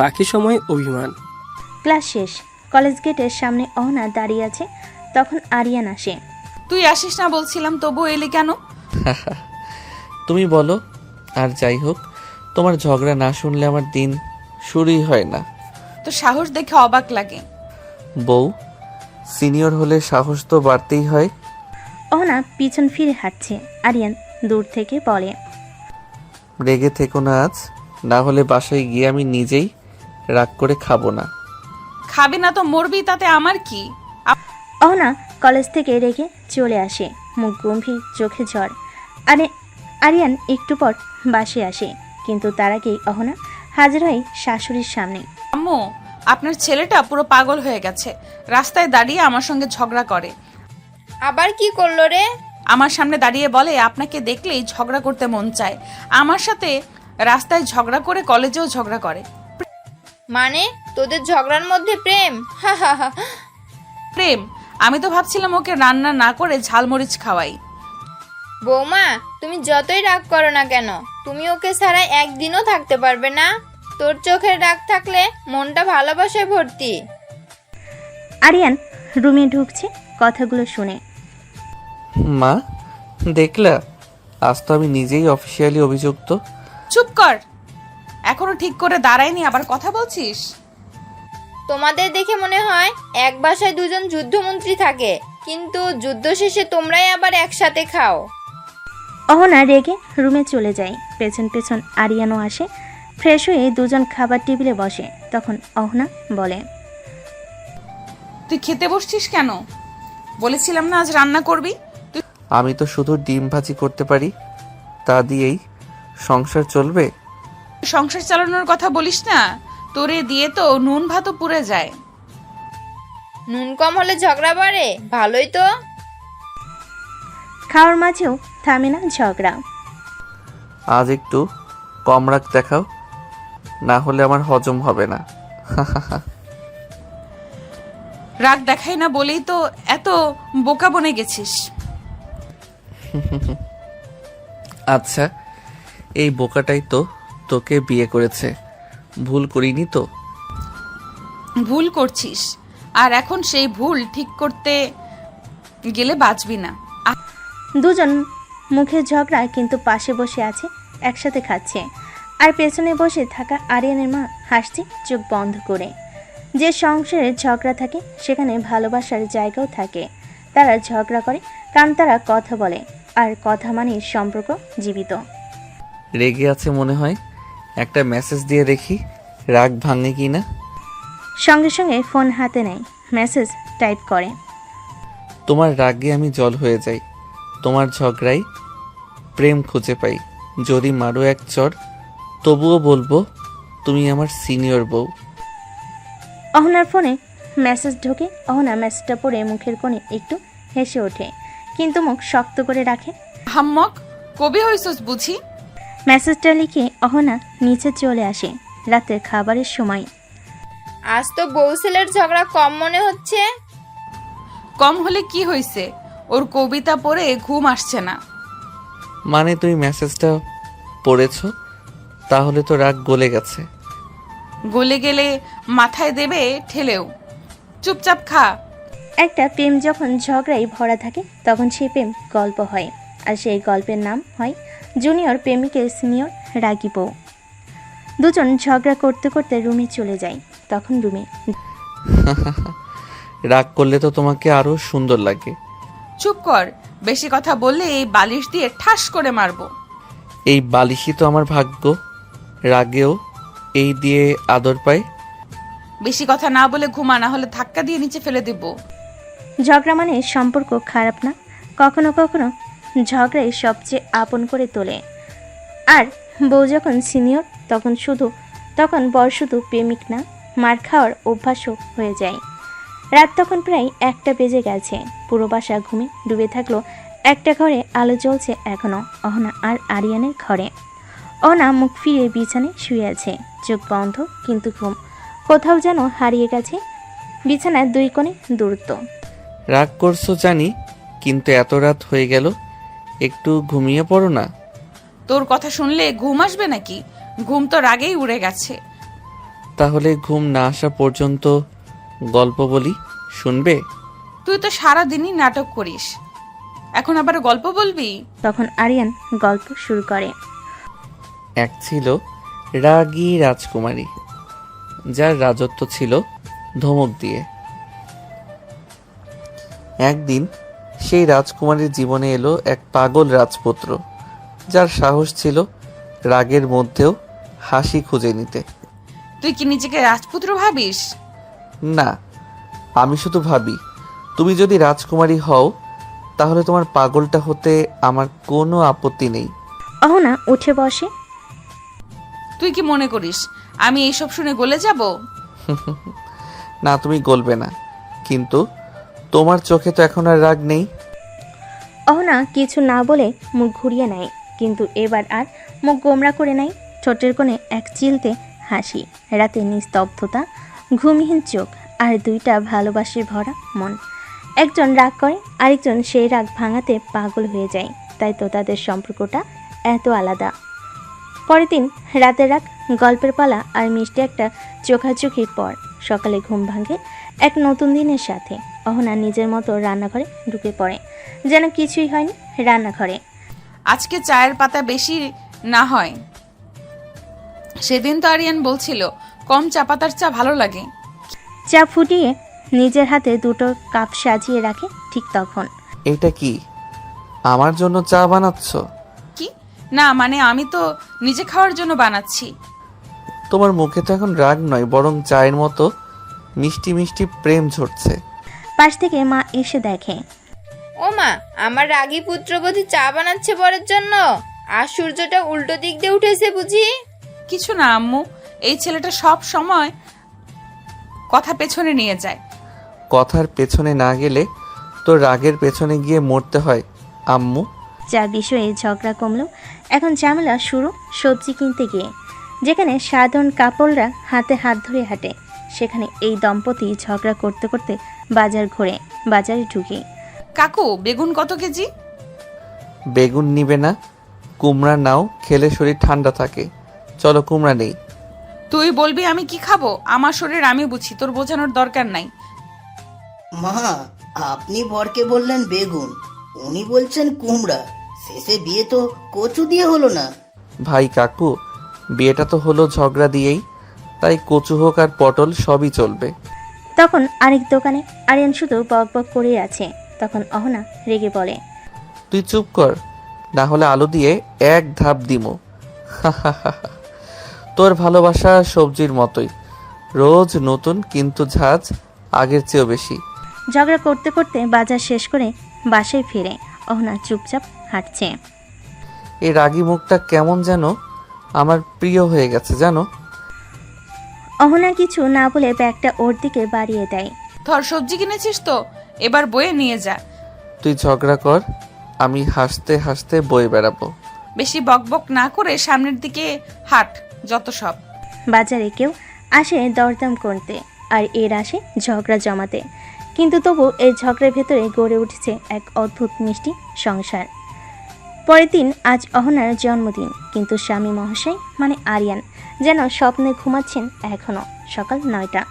বাকি সময় অভিমান। ক্লাস শেষ। কলেজ গেটের সামনে অহনা দাঁড়িয়ে আছে। তখন আরিয়ান আসে। তুই আসিস না বলছিলাম, তবু এলি কেন? তুমি বলো। আর যাই হোক, তোমার ঝগড়া না শুনলে আমার দিন শুরুই হয় না। তো সাহস দেখে অবাক লাগে। বউ সিনিয়র হলে সাহস তো বাড়তেই হয়। অহনা পিছন ফিরে হাঁটছে। আরিয়ান দূর থেকে বলে, রেগে থেকো না আজ, না হলে বাসায় গিয়ে আমি নিজেই রাগ করে খাবো না। খাবি না তো মরবি, তাতে আমার কি? অহনা কলেজ থেকে রেগে চলে আসে, মুখ গম্ভীর, চোখে ঝড়। আরিয়ান একটু পর বাসে আসে, কিন্তু তার আগেই অহনা হাজির হয় শাশুড়ির সামনে। আম্মু, আপনার ছেলেটা পুরো পাগল হয়ে গেছে, রাস্তায় দাঁড়িয়ে আমার সঙ্গে ঝগড়া করে। আবার কি করলো রে? আমার সামনে দাঁড়িয়ে বলে আপনাকে দেখলেই ঝগড়া করতে মন চায়। আমার সাথে রাস্তায় ঝগড়া করে কলেজেও ঝগড়া করে। মানে তোদের ঝগড়ার মধ্যে প্রেম? প্রেম? আমি তো ভাবছিলাম ওকে রান্না না করে ঝালমরিচ খাওয়াই। বৌমা, তুমি যতই রাগ করো না কেন, তুমি ওকে ছাড়া একদিনও থাকতে পারবে না। তোর চোখের রাগ থাকলে মনটা ভালোবাসায় ভর্তি। আরিয়ান রুমে ঢুকছে কথাগুলো শুনে। মা দেখলা, আজ তো আমি নিজেই অফিসিয়ালি অভিযুক্ত। চুপ কর, এখনো ঠিক করে দাঁড়ায়নি, আবার কথা বলছিস। তোমাদের দেখে মনে হয় এক বাসায় দুজন যুদ্ধমন্ত্রী থাকে, কিন্তু যুদ্ধ শেষে তোমরাই আবার একসাথে খাও। অহনা রেগে রুমে চলে যায়। পেছন পেছন আরিয়ানও আসে। ফ্রেশ হয়ে দুজন খাবার টেবিলে বসে। তখন অহনা বলে, তুই খেতে বসছিস কেন? বলেছিলাম না আজ রান্না করবি। আমি তো শুধু ডিম ভাজি করতে পারি, তা দিয়েই সংসার চলবে। সংসার চালানোর কথা বলিস না, তোরে দিয়ে তো নুন ভাতও পুড়ে যায়। নুন কম হলে ঝগড়া বাড়ে, ভালোই তো। খাওয়ার মাঝেও থামে না ঝগড়া। আজ একটু কম রাগ দেখাও, না হলে আমার হজম হবে না। রাগ দেখাই না বলেই তো এত বোকা বনে গেছিস। আচ্ছা, এই বোকাটাই তো তোকে বিয়ে করেছে, ভুল করিনি তো? ভুল করছিস, আর এখন সেই ভুল ঠিক করতে গেলে বাঁচবি না। দুজন মুখে ঝগড়া, কিন্তু পাশে বসে আছে, একসাথে খাচ্ছে। আর পেছনে বসে থাকা আরিয়ানের মা হাসছে চোখ বন্ধ করে। যে সংসারে ঝগড়া থাকে সেখানে ভালোবাসার জায়গাও থাকে। তারা ঝগড়া করে কারণ তারা কথা বলে, আর কথা মানে সম্পর্ক জীবিত। রেগে আছে মনে হয়, একটা মেসেজ দিয়ে দেখি রাগ ভাঙে কি না। সঙ্গে সঙ্গে ফোন হাতে নেয়, মেসেজ টাইপ করে। তোমার রাগে আমি জল হয়ে যাই, তোমার ঝগড়াই প্রেম খুঁজে পাই। যদি মারো এক চর, তবুও বলবো তুমি আমার সিনিয়র বউ। অহনার ফোনে মেসেজ ঢোকে। অহনা মেসেজটা পড়ে মুখের কোণে একটু হেসে ওঠে, কিন্তু মুখ শক্ত করে রাখে। হাম্মক, কবি হইছস বুঝি? মেসেজটা লিখে অহনা নিচে চলে আসে। রাতের খাবারের সময়। আজ তো বউ ছেলের ঝগড়া কম মনে হচ্ছে। কম হলে কি হয়েছে, ওর কবিতা পড়ে ঘুম আসছে না। মানে তুমি মেসেজটা পড়েছো, তাহলে তো রাগ গলে গেছে। গলে গেলে মাথায় দেবে ঠেলেও, চুপচাপ খা। একটা প্রেম যখন ঝগড়ায় ভরা থাকে তখন সেই প্রেম গল্প হয়, আর সেই গল্পের নাম হয় জুনিয়র প্রেমিকের সিনিয়র রাগী বউ। দুজন ঝগড়া করতে করতে রুমে চলে যায়। তখন রুমে রাগ করলে তো তোমাকে আরো সুন্দর লাগে। চুপ কর, বেশি কথা বললে এই বালিশ দিয়ে ঠাস করে মারবো। এই বালিশই তো আমার ভাগ্য, রাগেও এই দিয়ে আদর পাই। বেশি কথা না বলে ঘুমা, না হলে ধাক্কা দিয়ে নিচে ফেলে দেব। ঝগড়া মানে সম্পর্ক খারাপ না, কখনো কখনো ঝগড়াই সবচেয়ে আপন করে তোলে। আর বউ যখন সিনিয়র তখন বর শুধু প্রেমিক না, মার খাওয়ার অভ্যাসও হয়ে যায়। রাত তখন প্রায় 1টা বেজে গেছে। পুরো বাসা ঘুমে ডুবে থাকলো। একটা ঘরে আলো জ্বলছে এখনো, অহনা আর আরিয়ানের ঘরে। অহনা মুখ ফিরিয়ে বিছানায় শুয়ে আছে, চোখ বন্ধ, কিন্তু ঘুম কোথাও যেন হারিয়ে গেছে। বিছানার 2 কোণে দূরত্ব। রাগ করছো জানি, কিন্তু এত রাত হয়ে গেল, একটু ঘুমিয়ে পড়ো না। তোর কথা শুনলে ঘুম আসবে নাকি? ঘুম তো রাগেই উড়ে গেছে। তাহলে ঘুম না আসা পর্যন্ত গল্প বলি, শুনবে? তুই তো সারাদিনই নাটক করিস, এখন আবার গল্প বলবি? তখন আরিয়ান গল্প শুরু করে। এক ছিল রাগী রাজকুমারী, যার রাজত্ব ছিল ধমক দিয়ে। একদিন সেই রাজকুমারীর জীবনে এলো এক পাগল রাজপুত্র, যার সাহস ছিল রাগের মধ্যেও হাসি খুঁজে নিতে। তুই কি নিজেকে রাজপুত্র ভাবিস? না, আমি শুধু ভাবি তুমি যদি রাজকুমারী হও তাহলে তোমার পাগলটা হতে আমার কোনো আপত্তি নেই। অহনা উঠে বসে। তুই কি মনে করিস আমি এইসব শুনে গলে যাব? না, তুমি গলবে না, কিন্তু তোমার চোখে তো এখন আর রাগ নেই। অহনা কিছু না বলে মুখ ঘুরিয়ে নেয়, কিন্তু এবার আর মুখ গোমরা করে নেয়। ঠোঁটের কোণে এক চিলতে হাসি, রাতে নিস্তব্ধতা, ঘুমহীন চোখ, আর 2টা ভালোবাসায় ভরা মন। একজন রাগ করে, আরেকজন সেই রাগ ভাঙাতে পাগল হয়ে যায়। তাই তো তাদের সম্পর্কটা এত আলাদা। পরের দিন রাতের রাগ, গল্পের পালা আর মিষ্টি একটা চোখাচোখির পর সকালে ঘুম ভাঙে এক নতুন দিনের সাথে। অহনা নিজের মতো রান্নাঘরে ঢুকে পড়ে, যেন কিছুই হয়নি রান্নাঘরে। আজকে চায়ের পাতা বেশি না হয়। সেদিন তো আরিয়ান বলছিল কম চা পাতার চা ভালো লাগে। চা ফুটিয়ে নিজের হাতে 2টো কাপ সাজিয়ে রাখে। ঠিক তখন, এটা কি আমার জন্য চা বানাচ্ছ? কি না, মানে আমি তো নিজে খাওয়ার জন্য বানাচ্ছি। তোমার মুখে তো এখন রাগ নয়, বরং চায়ের মতো মিষ্টি মিষ্টি প্রেম ঝরছে। পাশ থেকে মা এসে দেখে। ও মা, আমার রাগী পুত্রবধূ চা বানাচ্ছে বরের জন্য, আর সূর্যটা উল্টো দিক দিয়ে উঠেছে বুঝি? কিছু না আম্মু, এই ছেলেটা সব সময় কথা পেছনে নিয়ে যায়। কথার পেছনে না গেলে তো রাগের পেছনে গিয়ে মরতে হয় আম্মু। যা বিষয়ে ঝগড়া কমলো, এখন ঝামেলা শুরু সবজি কিনতে গিয়ে। যেখানে সাধারণ কাপড়রা হাতে হাত ধরে হাঁটে, সেখানে এই দম্পতি ঝগড়া করতে করতে বাজারে ঢুকে। কাকু, বেগুন কত কেজি? বেগুন নিবে না, কুমড়া নাও, খেলে শরীর ঠান্ডা থাকে। চলো কুমড়া নেই। তুই বলবি আমি কি খাবো? আমার শরীর আমি বুঝি, তোর বোঝানোর দরকার নাই। মা, আপনি বরকে বললেন বেগুন, উনি বলছেন কুমড়া। শেষে বিয়ে তো কচু দিয়ে হলো না। ভাই কাকু, বিয়েটা তো হলো ঝগড়া দিয়েই, তাই কচু হোক আর পটল সবই চলবে। তখন আরেক দোকানে আরিয়ান শুধু বক বক করে আছে। তখন অহনা রেগে বলে, তুই চুপ কর, না হলে আলু দিয়ে এক ধাপ দিমো। তোর ভালোবাসা সবজির মতোই, রোজ নতুন, কিন্তু ঝাঁজ আগের চেয়েও বেশি। ঝগড়া করতে করতে বাজার শেষ করে বাসায় ফিরে অহনা চুপচাপ হাঁটছে। এই রাগী মুখটা কেমন যেন আমার প্রিয় হয়ে গেছে জানো। অহনা কিছু না বলে ব্যাগটা ওর দিকে বাড়িয়ে দেয়। ধর, সবজি কিনেছিস তো, এবার বয়ে নিয়ে যা। তুই ঝগড়া কর, আমি হাসতে হাসতে বয়ে বেড়াবো। বেশি বকবক না করে সামনের দিকে হাঁট, যত সব। বাজারে কেউ আসে দরদাম করতে, আর এর আসে ঝগড়া জমাতে। কিন্তু তবু এই ঝগড়ার ভেতরে গড়ে উঠেছে এক অদ্ভুত মিষ্টি সংসার। পরের দিন আজ অহনার জন্মদিন, কিন্তু স্বামী মহাশয় মানে আরিয়ান যেন স্বপ্নে ঘুমাচ্ছেন এখনো। সকাল 9টা।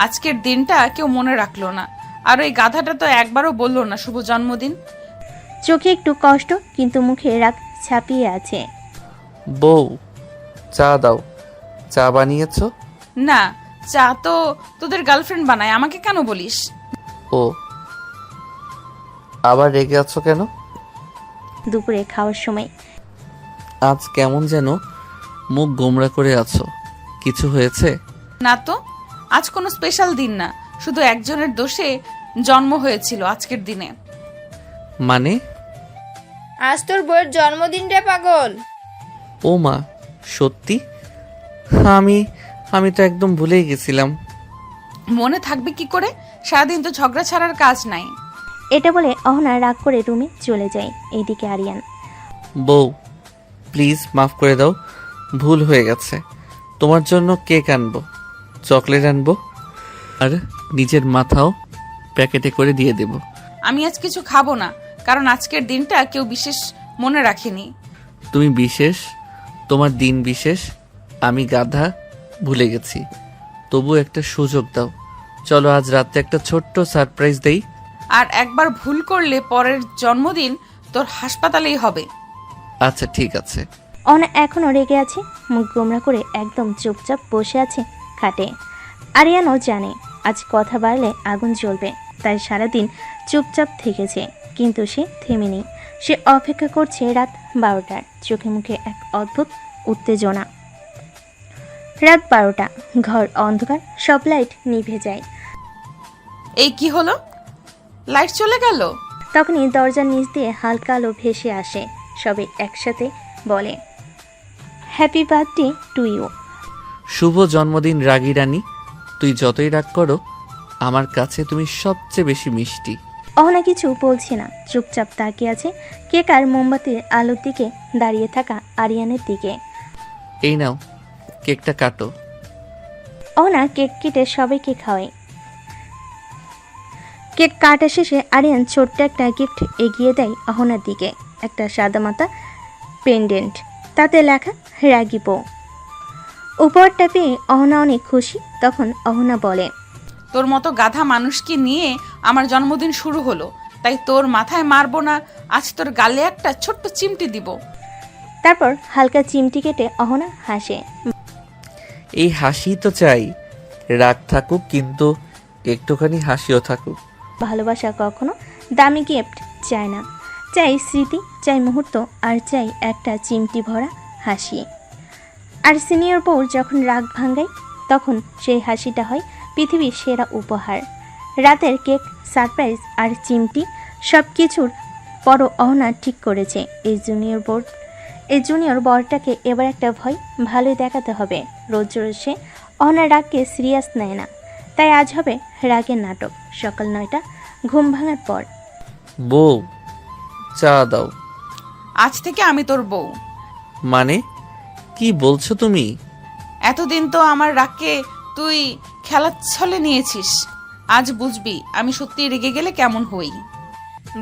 আজকের দিনটা কেউ মনে রাখলো না, আর ওই গাধাটা তো একবারও বললো না শুভ জন্মদিন। চোখে একটু কষ্ট, কিন্তু মুখে রাগ ছাপিয়ে আছে। বউ, চা দাও। চা বানিয়েছো? না, চা তো তোদের গার্লফ্রেন্ড বানায়, আমাকে কেন বলিস? ও, আবার রেগে আছো কেন? দুপুরে খাওয়ার সময়। আজ কেমন যেন মুখ গোমড়া করে আছো, কিছু হয়েছে? না তো, আজ কোনো স্পেশাল দিন না, শুধু একজনের দোষে জন্ম হয়েছিল আজকের দিনে। মানে? আজ তোর বউয়ের জন্মদিন রে পাগল। ও মা, সত্যি? আমি তো একদম ভুলেই গেছিলাম। মনে থাকবে কি করে? সারাদিন তো ঝগড়া ছাড়ার কাজ নাই। এটা বলে অহনা রাগ করে রুমে চলে যায়। এইদিকে আরিয়ান, বউ প্লিজ মাফ করে দাও, ভুল হয়ে গেছে। তোমার জন্য কেক আনবো, চকলেট আনবো, আর নিজের মাথাও প্যাকেটে করে দিয়ে দেব। আমি আজ কিছু খাবো না, কারণ আজকের দিনটা কেউ বিশেষ মনে রাখেনি। তুমি বিশেষ, তোমার দিন বিশেষ, আমি গাধা ভুলে গেছি। তবু একটা সুযোগ দাও, চলো আজ রাতে একটা ছোট্ট সারপ্রাইজ দেই। আর একবার ভুল করলে পরের জন্মদিন তোর হাসপাতালেই হবে। আচ্ছা ঠিক আছে। অহনা এখনও রেগে আছে, মুখ গোমরা করে একদম চুপচাপ বসে আছে খাটে। আরিয়ানও জানে আজ কথা বাড়লে আগুন জ্বলবে, তাই সারাদিন চুপচাপ থেকেছে। কিন্তু সে থেমেনি, সে অপেক্ষা করছে রাত 12টার। চোখে মুখে এক অদ্ভুত উত্তেজনা। রাত 12টা, ঘর অন্ধকার, সব লাইট নিভে যায়। এই কি হলো, লাইট চলে গেল? তখনই দরজার নিচ দিয়ে হালকা আলো ভেসে আসে। সবে একসাথে বলে, হ্যাপি বার্থডে টু ইউ। শুভ জন্মদিন রাগী রানী, তুই যতই রাগ করো আমার কাছে তুমি সবচেয়ে বেশি মিষ্টি। অহনা কিছু বলছে না, চুপচাপ তাকিয়ে আছে কেক আর মোমবাতির আলোর দিকে দাঁড়িয়ে থাকা আরিয়ানের দিকে। এই নাও, কেকটা কাটো। অহনা কেক কেটে সবাইকে খাওয়ায়। কেক কাটা শেষে আরিয়ান ছোট্ট একটা গিফট এগিয়ে দেয় অহনার দিকে। একটা সাদামাটা পেন্ডেন্ট, তাতে লেখা রাগী বউ। উপহারটা পেয়ে অহনা অনেক খুশি। তখন অহনা বলে, তোর মতো গাধা মানুষকে নিয়ে আমার জন্মদিন শুরু হলো, তাই তোর মাথায় মারবো না, আজ তোর গালে একটা ছোট্ট চিমটি দিব। তারপর হালকা চিমটি কেটে অহনা হাসে। এই হাসি তো চাই, রাগ থাকুক কিন্তু একটুখানি হাসিও থাকুক। ভালোবাসা কখনো দামি গিফট চায় না, চাই স্মৃতি, চাই মুহূর্ত, আর চাই একটা চিমটি ভরা হাসি। আর সিনিয়র বউ যখন রাগ ভাঙায়, তখন সেই হাসিটা হয় পৃথিবীর সেরা উপহার। রাতের কেক, সারপ্রাইজ আর চিমটি সব কিছুর পরও অহনা ঠিক করেছে এই জুনিয়র বরটাকে এবার একটা ভয় ভালোই দেখাতে হবে। রোজ রোজ সে অহনার রাগকে সিরিয়াস নেয় না, তাই আজ হবে রাগের নাটক। সকাল 9টা, ঘুম ভাঙার পর। বউ চা দাও। আজ থেকে আমি তোর বউ। মানে কি বলছো তুমি? এতদিন তো আমার রাগকে তুই খেলার ছলে নিয়েছিস, আজ বুঝবি আমি সত্যি রেগে গেলে কেমন হই।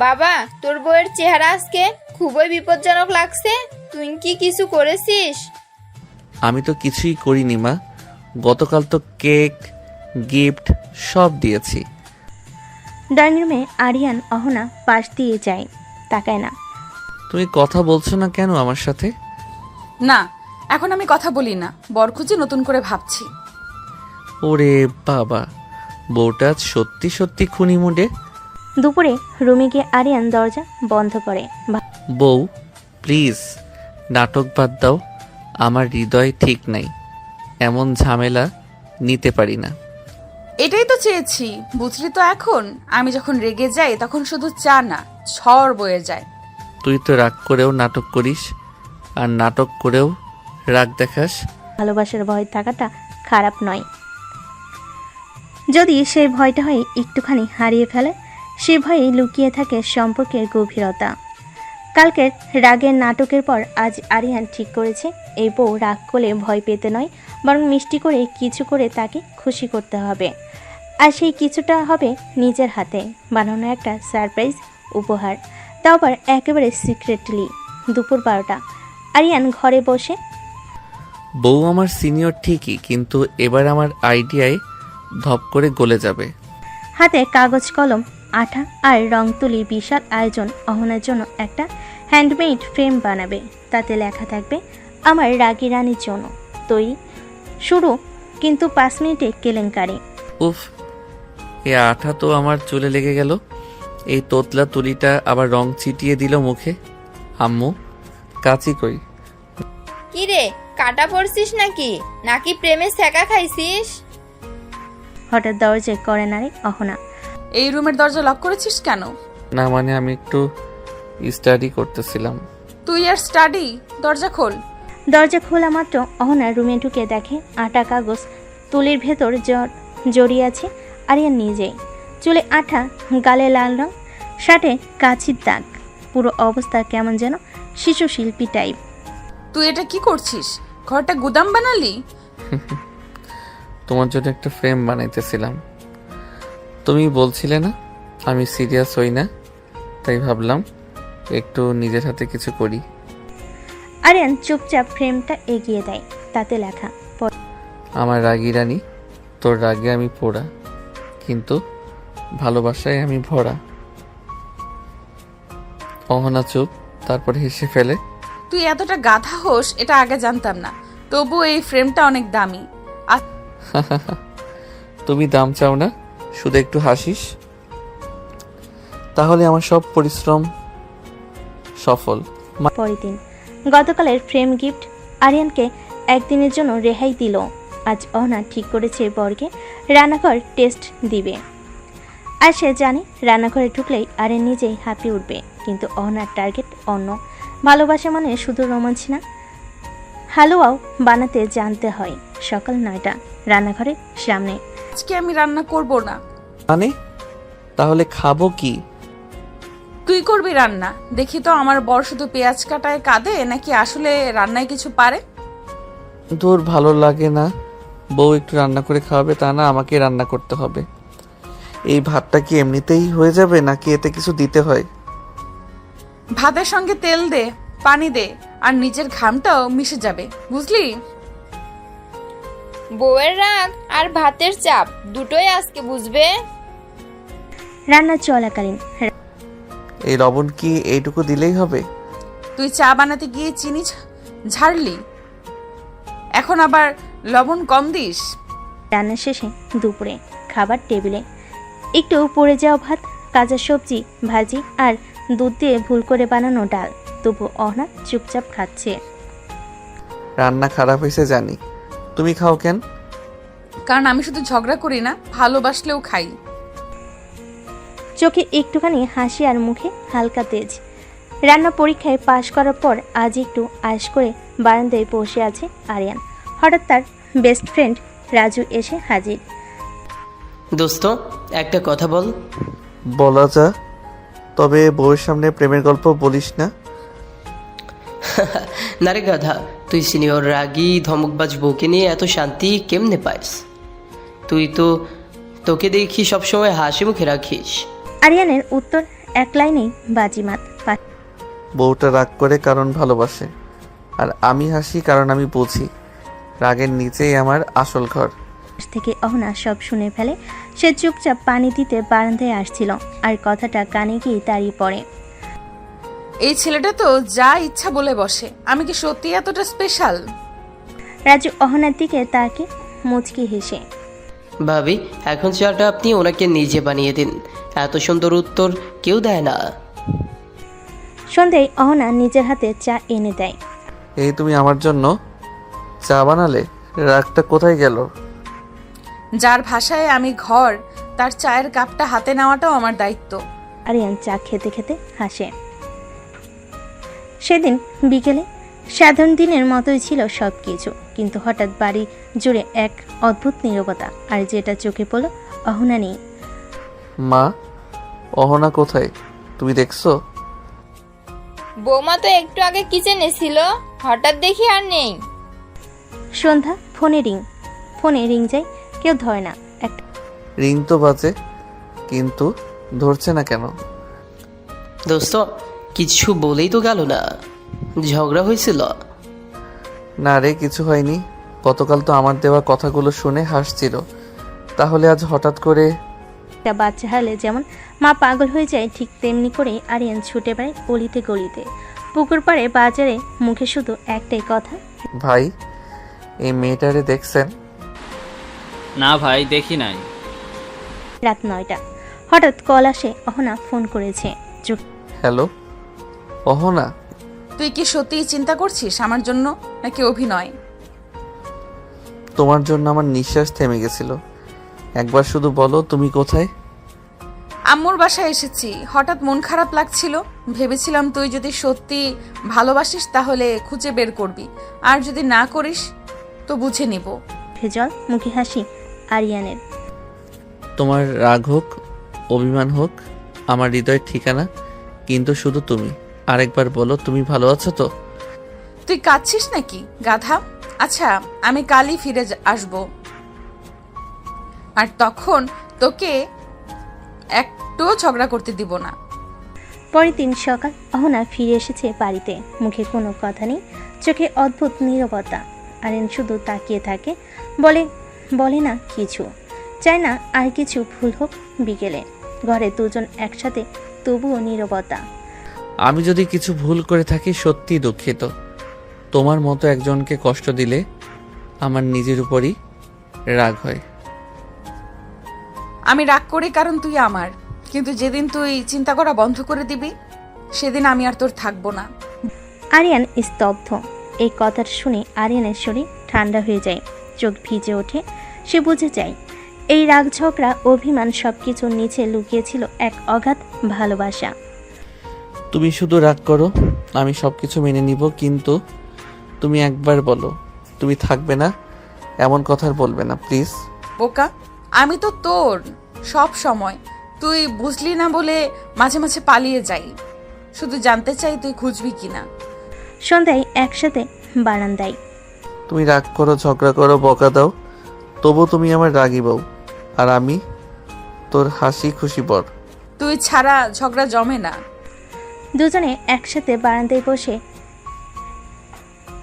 বাবা, তোর বউয়ের চেহারা আজকে খুবই বিপজ্জনক লাগছে। তুই কি কিছু করেছিস? আমি তো কিছুই করিনি মা, গতকাল তো কেক গিফট সব দিয়েছি। ড্রয়িং রুমে আরিয়ান অহনা পাশ দিয়ে যায়, তাকায় না। তুমি কথা বলছো না কেন আমার সাথে? না, এখন আমি কথা বলি না, বর খুঁজে নতুন করে ভাবছি। ওরে বাবা, বউটা আজ সত্যি সত্যি খুনি মুডে। দুপুরে রুমে গিয়ে আরিয়ান দরজা বন্ধ করে। বউ প্লিজ নাটক বাদ দাও, আমার হৃদয় ঠিক নাই, এমন ঝামেলা নিতে পারি না। এটাই তো চেয়েছি, বুঝলি তো। এখন আমি যখন রেগে যাই তখন শুধু চা না, ঝড় বয়ে যায়। তুই তো রাগ করেও নাটক করিস, আর নাটক করেও রাগ দেখাস। ভালোবাসার ভয় থাকাটা খারাপ নয়, যদি সেই ভয়টা হয় একটুখানি হারিয়ে ফেলে। সে ভয়ে লুকিয়ে থাকে সম্পর্কের গভীরতা। কালকের রাগের নাটকের পর আজ আরিয়ান ঠিক করেছে, এই বউ রাগ করলে ভয় পেতে নয়, বরং মিষ্টি করে কিছু করে তাকে খুশি করতে হবে। আর সেই কিছুটা হবে নিজের হাতে বানানো একটা সারপ্রাইজ উপহার, তাও আবার একেবারে সিক্রেটলি। দুপুর 12টা, আরিয়ান ঘরে বসে। বউ আমার সিনিয়র ঠিকই, কিন্তু এবার আমার আইডিয়ায় ধপ করে গলে যাবে। হাতে কাগজ কলম, আঠা আর রং তুলির বিশাল আয়োজন। অহনার জন্য একটা হ্যান্ডমেড ফ্রেম বানাবে, তাতে লেখা থাকবে আমার রাগী রানীর জন্য তৈরি। শুরু কিন্তু 5 মিনিটে কেলেঙ্কারি। উফ, এ আঠা তো আমার চুলে লেগে গেল। এই তোতলা তুলিটা আবার রং ছিটিয়ে দিল মুখে। আম্মু, কাচি কই? কি রে, কাটা পড়ছিস নাকি নাকি প্রেমে ছ্যাঁকা খাইছিস? হঠাৎ দরজায় করে নাড়ে অহনা। এই রুমের দরজা লক করেছিস কেন? না মানে আমি একটু স্টাডি করতেছিলাম। তুই আর স্টাডি? দরজা খোল। দরজা খোলা মাত্র অহনা রুমে ঢুকে দেখে আটা কাগজ তুলির ভেতর জড়িয়ে আছে। আরিয়ান নিজেই, চুলে আঠা, গালে লাল রং, শার্টে কাচির দাগ, পুরো অবস্থা কেমন যেন শিশু শিল্পী টাইপ। তুই এটা কি করছিস? ঘরটা গুদাম বানালি? তোমার জন্য একটা ফ্রেম বানাইতেছিলাম। তুমি বলছিলে না আমি সিরিয়াস হই না, তাই ভাবলাম একটু নিজের হাতে কিছু করি। আরিয়ান চুপচাপ ফ্রেমটা এগিয়ে দেয়, তাতে লেখা আমার রাগী রানী, তোর রাগে আমি পোড়া, কিন্তু ভালোবাসায় আমি ভরা। অহনা চুপ, তারপর হেসে ফেলে। তুই এতটা গাধা হোস এটা আগে জানতাম না, তবু এই ফ্রেমটা অনেক দামি। তুমি দাম চাও না, শুধু একটু হাসিস, তাহলে আমার সব পরিশ্রম সফল। পরের দিন, গতকালের ফ্রেম গিফট আরিয়ানকে একদিনের জন্য রেহাই দিল। আজ অহনা ঠিক করেছে বরকে রান্নাঘর টেস্ট দিবে, আর সে জানে রান্নাঘরে ঢুকলেই আরিয়ান নিজেই হাঁপিয়ে উঠবে। কিন্তু অহনার টার্গেট অন্য। ভালোবাসা মানে শুধু রোমাঞ্চ না, হালুয়াও বানাতে জানতে হয়। সকাল 9টা, রান্নাঘরের সামনে। আজকে আমি রান্না করব না। মানে তাহলে খাবো কি? তুই করবি রান্না। দেখি তো আমার বর শুধু পেঁয়াজ কাটায় কাঁদে নাকি আসলে রান্নায় কিছু পারে। তোর ভালো লাগে না বউ একটু রান্না করে খাওয়াবে, তা না আমাকে রান্না করতে হবে? এই ভাতটা কি এমনিতেই হয়ে যাবে নাকি এতে কিছু দিতে হয়? ভাতের সঙ্গে তেল দে, পানি দে, আর নিজের ঘামটাও মিশে যাবে, বুঝলি? বউয়ের রাগ আর ভাতের চাপ দুটোই আজকে বুঝবে। রান্না চলাকালীন, এই লবণ কি এইটুকু দিলেই হবে? তুই চা বানাতে গিয়ে চিনি ঝাড়লি, এখন আবার লবণ কম দিস। রান্না শেষে দুপুরে খাবার টেবিলে একটু পড়ে যাওয়া ভাত, কাঁচা সবজি, ভাজি আর দুধ দিয়ে ভুল করে বানানো ডাল। তবু অহনা চুপচাপ খাচ্ছে। রান্না খারাপ হয়েছে জানি, তুমি খাও কেন? কারণ আমি শুধু ঝগড়া করি না, ভালোবাসলেও খাই। চোখে একটুখানি হাসি আর মুখে হালকা তেজ। রান্না পরীক্ষায় পাশ করার পর আজ একটু আয়েশ করে বারান্দায় বসে আছে আরিয়ান। হঠাৎ তার বেস্ট ফ্রেন্ড রাজু এসে হাজির। দোস্ত, একটা কথা বল। বলা যা, তবে বউয়ের সামনে প্রেমের গল্প বলিস না। না রে গাধা, তুই সিনিয়র রাগী ধমকবাজ বউকে নিয়ে এত শান্তি কেমনে পাইস? তোকে দেখি সবসময় হাসি মুখে রাখিস। আরিয়ানের উত্তর এক লাইনেই বাজিমাত। বউটা রাগ করে কারণ ভালোবাসে, আর আমি হাসি কারণ আমি বুঝি রাগের নিচেই আমার আসল ঘর। পাশ থেকে অহনা সব শুনে ফেলে। সে চুপচাপ পানি দিতে বারান্দায় আসছিল, আর কথাটা কানে গিয়ে দাঁড়িয়ে পড়ে। এই ছেলেটা তো যা ইচ্ছা বলে বসে, আমি কি সত্যি এতটা স্পেশাল? রাজু অহনার দিকে তাকে মুচকি হেসে, ভাবি এখন চাটা আপনি ওনাকে নিজে বানিয়ে দিন, এত সুন্দর উত্তর কেউ দেয় না। সন্ধ্যায় অহনা নিজের হাতে চা এনে দেয়। এই তুমি আমার জন্য চা বানালে, রাগটা কোথায় গেল? যার ভাষায় আমি ঘর, তার চায়ের কাপটা হাতে নেওয়াটাও আমার দায়িত্ব। আরিয়ান চা খেতে খেতে হাসে। সেদিন বিকেলে সাধারণ দিনের মতোই ছিল সব কিছু, কিন্তু হঠাৎ বাড়ি জুড়ে এক অদ্ভুত নীরবতা, আর যেটা চোখে পড়ল অহনা নেই। মা, অহনা কোথায় তুমি দেখছো? বৌমা তো একটু আগে কিচেনে ছিল, হঠাৎ দেখি আর নেই। সন্ধ্যা ফোনে রিং যায়, কেউ ধরে না। একটা রিং তো বাজে, কিন্তু ধরছে না কেন? দোস্ত কিছু বলেই তো গেল না, ঝগড়া হয়েছিল? না রে, কিছু হয়নি। গতকাল তো আমার দেওয়া কথাগুলো শুনে হাসছিল, তাহলে আজ হঠাৎ করে? বাচ্চা হারলে যেমন মা পাগল হয়ে যায়, ঠিক তেমনি করেই আরিয়ান ছুটে বেড়ায় গলিতে গলিতে, পুকুর পাড়ে, বাজারে, মুখে শুধু একটাই কথা, ভাই এই মেয়েটারে দেখছেন? না ভাই, দেখি নাই। রাত 9টা হঠাৎ কল আসে। অহনা ফোন করেছে। হ্যালো অহনা, তুই কি সত্যিই চিন্তা করছিস আমার জন্য, নাকি অভিনয়? তোমার জন্য আমার নিঃশ্বাস থেমে গেছিল। একবার শুধু বলো তুমি কোথায়? আম্মুর বাসায় এসেছি। হঠাৎ মন খারাপ লাগছিল, ভেবেছিলাম তুই যদি সত্যি ভালোবাসিস তাহলে খুঁজে বের করবি, আর যদি না করিস তো বুঝে নিব। ভেজল মুখে হাসি আরিয়ানের। তোমার রাগ হোক, অভিমান হোক, আমার হৃদয়ের ঠিকানা কিন্তু শুধু তুমি। আরেকবার বলো তুমি ভালো আছো তো? তুই কাঁদছিস নাকি গাধা? আচ্ছা আমি কালই ফিরে আসব, আর তখন তোকে একটুও ঝগড়া করতে দিব না। পরের দিন সকাল অহনা ফিরে এসেছে বাড়িতে। মুখে কোনো কথা নেই, চোখে অদ্ভুত নীরবতা। আরিয়ান শুধু তাকিয়ে থাকে, বলে না কিছু, চায় না আর কিছু ভুল হোক। বিকেলে ঘরে দুজন একসাথে, তবুও নীরবতা। আমি যদি কিছু ভুল করে থাকি সত্যি দুঃখিত। তোমার মতো একজনকে কষ্ট দিলে আমার নিজের উপরই রাগ হয়। আমি রাগ করি কারণ তুই আমার, কিন্তু যেদিন তুই চিন্তা করা বন্ধ করে দিবি সেদিন আমি আর তোর থাকবো না। আরিয়ান স্তব্ধ। এই কথাটা শুনে আরিয়ানের শরীর ঠান্ডা হয়ে যায়, চোখ ভিজে ওঠে। সে বুঝে যায় এই রাগ, ঝগড়া, অভিমান সবকিছুর নিচে লুকিয়েছিল এক অগাধ ভালোবাসা। তুমি শুধু রাগ করো, আমি সবকিছু মেনে নিব, কিন্তু তুমি একবার বলো তুমি থাকবে না। এমন কথা আর বলবে না প্লিজ। বোকা, আমি তো তোর সব সময়, তুই বুঝলি না বলে মাঝে মাঝে পালিয়ে যাই। শুধু জানতে চাই তুই খুঁজবি কিনা। সন্ধ্যায় একসাথে বারান্দায়। তুমি রাগ করো, ঝগড়া করো, বকা দাও, তবু তুমি আমার রাগী বউ, আর আমি তোর হাসি খুশি বর। তুই ছাড়া ঝগড়া জমে না। দুজনে একসাথে বারান্দায় বসে,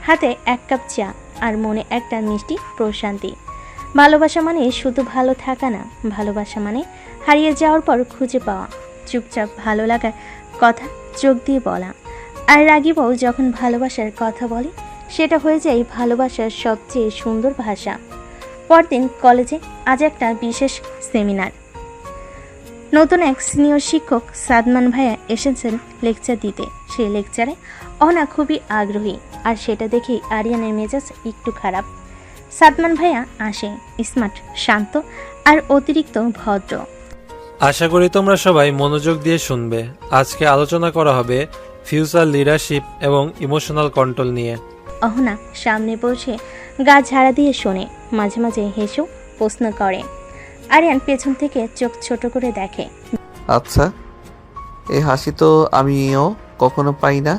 হাতে এক কাপ চা আর মনে একটা মিষ্টি প্রশান্তি। ভালোবাসা মানে শুধু ভালো থাকা না, ভালোবাসা মানে হারিয়ে যাওয়ার পর খুঁজে পাওয়া, চুপচাপ ভালো লাগার কথা চোখ দিয়ে বলা। আর রাগী বউ যখন ভালোবাসার কথা বলে, সেটা হয়ে যায় ভালোবাসার সবচেয়ে সুন্দর ভাষা। পরদিন কলেজে আজ একটা বিশেষ সেমিনার। নতুন এক সিনিয়র শিক্ষক সাদমান ভাইয়া এসেছেন লেকচার দিতে। সেই লেকচারে অহনা খুবই আগ্রহী, আর সেটা দেখেই আরিয়ানের মেজাজ একটু খারাপ। সাদমান ভাইয়া আসে, স্মার্ট, শান্ত আর অতিরিক্ত ভদ্র। আশা করি তোমরা সবাই মনোযোগ দিয়ে শুনবে। আজকে আলোচনা করা হবে ফিউচার লিডারশিপ এবং ইমোশনাল কন্ট্রোল নিয়ে। অহনা সামনে বসে গা ঝাড়া দিয়ে শোনে, মাঝে মাঝে হেসেও প্রশ্ন করে। আরিয়ান পেছন থেকে চোখ ছোট করে দেখে। আচ্ছা, এই হাসি তো আমিও কখনো পাই না।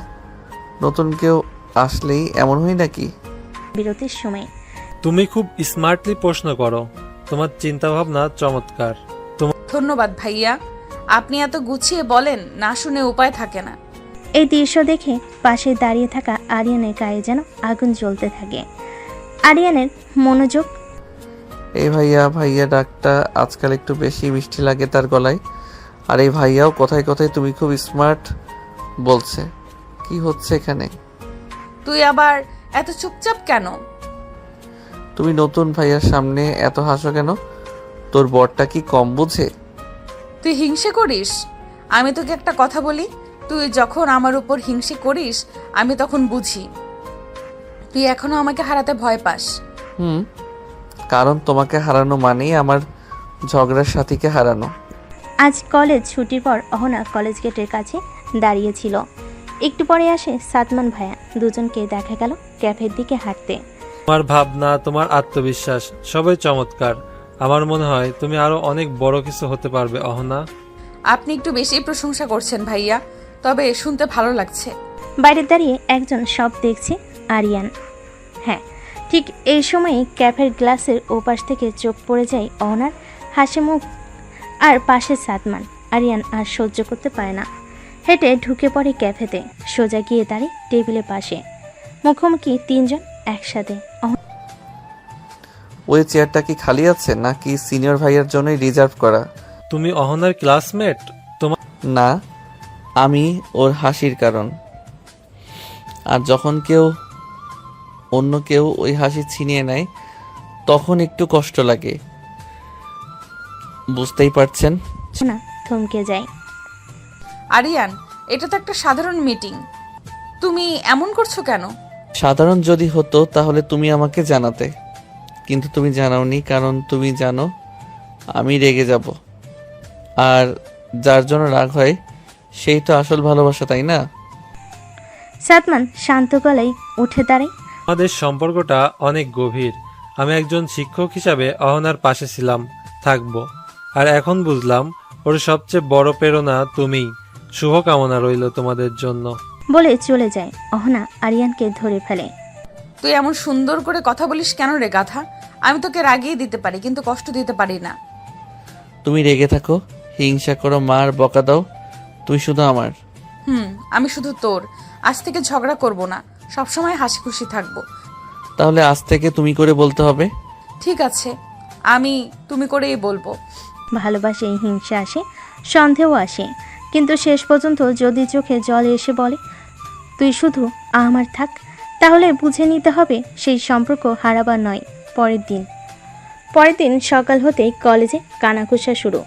নতুন কেউ আসলেই এমন হয় নাকি? বিরতির সময় তুমি খুব স্মার্টলি প্রশ্ন করো, তোমার চিন্তা ভাবনা চমৎকার। ধন্যবাদ ভাইয়া, আপনি এত গুছিয়ে বলেন, না শুনে উপায় থাকে না। এই দৃশ্য দেখে পাশে দাঁড়িয়ে থাকা আরিয়ানের গায়ে যেন আগুন জ্বলতে থাকে। আরিয়ানের মনোযোগ। এই ভাইয়া ভাইয়া ডাকটা আজকাল একটু বেশি মিষ্টি লাগে তার গলায়। আর এই ভাইয়াও কথায় কথায় তুমি খুব স্মার্ট বলছে। কি হচ্ছে এখানে? তুই আবার এত চুপচাপ কেন? তুমি নতুন ভাইয়ার সামনে এত হাসো কেন? তোর বরটা কি কম বুঝে? তুই হিংসে করিস? আমি তোকে একটা কথা বলি, তুই যখন আমার উপর হিংসে করিস আমি তখন বুঝি তুই এখনো আমাকে হারাতে ভয় পাস। কারণ তোমাকে হারানো মানেই আমার ঝগড়ার সাথীকে হারানো। আজ কলেজ ছুটির পর অহনা কলেজ গেটের কাছে দাঁড়িয়েছিল। একটু পরে আসে সাদমান ভাইয়া। দুজনকে দেখা গেল ক্যাফের দিকে হাঁটতে। তোমার ভাবনা, তোমার আত্মবিশ্বাস সবই চমৎকার। আমার মনে হয় তুমি আরো অনেক বড় কিছু হতে পারবে অহনা। আপনি একটু বেশি প্রশংসা করছেন ভাইয়া, তবে শুনতে ভালো লাগছে। বাইরে দাঁড়িয়ে একজন সব দেখছে, আরিয়ান। হ্যাঁ, ঠিক এই সময়ে ক্যাফের গ্লাসের ওপাশ থেকে চোখ পড়ে যায় অহনার হাসি মুখ আর পাশে সাদমান। আরিয়ান আর সহ্য করতে পারে না, হেঁটে ঢুকে পড়ে ক্যাফেতে। সোজা গিয়ে দাঁড়িয়ে টেবিলের পাশে। মুখোমুখি তিনজন একসাথে। ওই চেয়ারটা কি খালি আছে নাকি সিনিয়র ভাইয়ার জন্যই রিজার্ভ করা? তুমি অহনার ক্লাসমেট? তোমার না, আমি ওর হাসির কারণ। আর যখন অন্য কেউ ওই হাসি ছিনিয়ে নেয় তখন একটু কষ্ট লাগে, বুঝতেই পারছেন। না, থমকে যায়। আরিয়ান, এটা তো একটা সাধারণ মিটিং, তুমি এমন করছো কেন? সাধারণ যদি হতো তাহলে তুমি আমাকে জানাতে, কিন্তু তুমি জানাওনি। কারণ তুমি জানো আমি রেগে যাব, আর যার জন্য রাগ হয় সেই তো আসল ভালোবাসা, তাই না? সাদমান শান্ত গলায় উঠে দাঁড়ায়। আমাদের সম্পর্কটা অনেক গভীর। আমি একজন শিক্ষক হিসাবে অহনার পাশে ছিলাম, থাকবো। আর এখন বুঝলাম ওর সবচেয়ে বড় প্রেরণা তুমিই। শুভকামনা রইল তোমাদের জন্য। বলে চলে যায়। অহনা আরিয়ানকে ধরে ফেলে। তুই এমন সুন্দর করে কথা বলিস কেন রে গাধা? আমি তোকে রাগিয়ে দিতে পারি, কিন্তু কষ্ট দিতে পারি না। তুমি রেগে থাকো, হিংসা করো, মার বকা দাও, তুই শুধু আমার। আমি শুধু তোর। আজ থেকে ঝগড়া করব না, সবসময় হাসি খুশি থাকবো। তাহলে আজ থেকে তুমি করে বলতে হবে। ঠিক আছে, আমি তুমি করেই বলবো। ভালোবাসে হিংসা আসে, সন্দেহ আসে, কিন্তু শেষ পর্যন্ত যদি চোখে জল এসে বলে তুই শুধু আমার থাক, তাহলে বুঝে নিতে হবে সেই সম্পর্ক হারাবার নয়। পরের দিন সকাল হতেই কলেজে কানাঘুষা শুরু।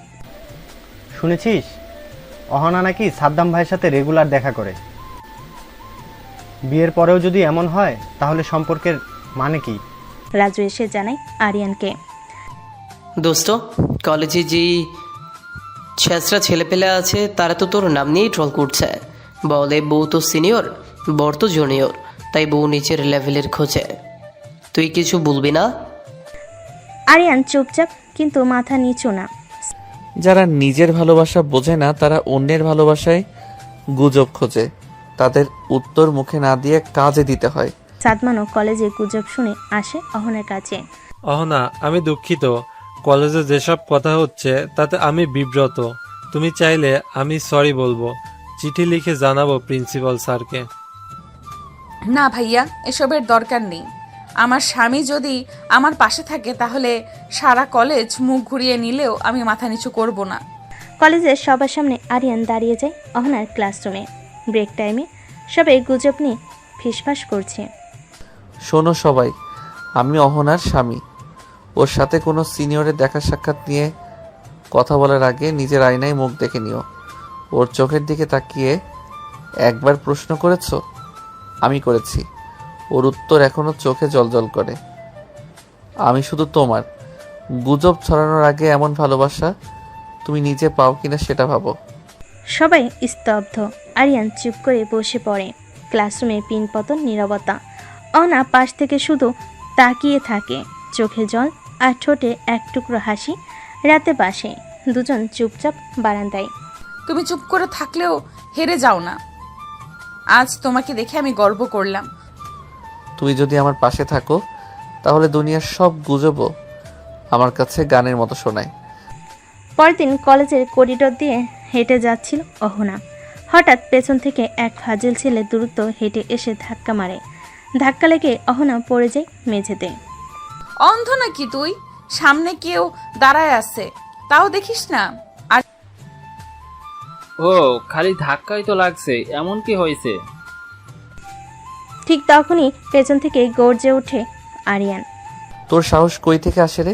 শুনেছিস অহনা নাকি সাদ্দাম ভাইয়ের সাথে রেগুলার দেখা করে? বিয়ের পরেও যদি এমন হয় তাহলে সম্পর্কের মানে কি? রাজু এসে জানায় আরিয়ানকে। দোস্ত, কলেজে যেই ছেঁচড়া ছেলেপেলে আছে তারা তো তোর নাম নিয়েই ট্রল করছে। বলে বউ তো সিনিয়র, বর তো জুনিয়র, তাই বউ নিচের লেভেলের খোঁজে। তুই কিছু বলবি না? আরিয়ান চুপচাপ, কিন্তু মাথা নিচু না। যারা নিজের ভালোবাসা বোঝে না তারা অন্যের ভালোবাসায় গুজব খোঁজে, তাদের উত্তর মুখে না দিয়ে কাজে দিতে হয়। সাদমানও কলেজে গুজব শুনে আসে অহনার কাছে। অহনা, আমি দুঃখিত। কলেজে যেসব কথা হচ্ছে তাতে আমি বিব্রত। তুমি চাইলে আমি সরি বলবো, চিঠি লিখে জানাবো প্রিন্সিপাল স্যারকে। না ভাইয়া, এসবের দরকার নেই। আমার স্বামী যদি আমার পাশে থাকে তাহলে সারা কলেজ মুখ ঘুরিয়ে নিলেও আমি মাথা নিচু করব না। কলেজের সবার সামনে আরিয়ান দাঁড়িয়ে যায় অহনার ক্লাসরুমে। ব্রেক টাইমে সবাই গুজব নিয়ে ফিসফাস করছে। শোনো সবাই, আমি অহনার স্বামী। ওর সাথে কোনো সিনিয়রের দেখা সাক্ষাৎ নিয়ে কথা বলার আগে নিজের আয়নায় মুখ দেখে নিও। ওর চোখের দিকে তাকিয়ে একবার প্রশ্ন করেছো? আমি করেছি। ওর উত্তর এখনো চোখে জলজল করে। আমি শুধু তোমার। গুজব ছড়ানোর আগে এমন ভালোবাসা তুমি নিজে পাও কিনা সেটা ভাবো। সবাই স্তব্ধ। আরিয়ান চুপ করে বসে পড়ে। ক্লাসরুমে পিনপতন নীরবতা। অনা পাশ থেকে শুধু তাকিয়ে থাকে, চোখে জল আর ঠোঁটে এক টুকরো হাসি। রাতে বাসে দুজন চুপচাপ বারান্দায়। তুমি চুপ করে থাকলেও হেরে যাও না। আজ তোমাকে দেখে আমি গর্ব করলাম। তুমি যদি আমার পাশে থাকো তাহলে দুনিয়ার সব গুজবও আমার কাছে গানের মতো শোনায়। পরদিন কলেজের করিডোর দিয়ে হেঁটে যাচ্ছিল অহনা। হঠাৎ পেছন থেকে এক ফাজিল ছেলে দ্রুত হেঁটে এসে ধাক্কা মারে। ধাক্কা লেগে অহনা পড়ে যায় মেঝেতে। অন্ধ নাকি তুই? সামনে কেউ দাঁড়ায় আছে, তাও দেখিস না? আর ও খালি ধাক্কাই তো লাগছে, এমন কি হয়েছে? ঠিক তখনই পেছন থেকে গর্জে ওঠে আরিয়ান। তোর সাহস কই থেকে আসে রে?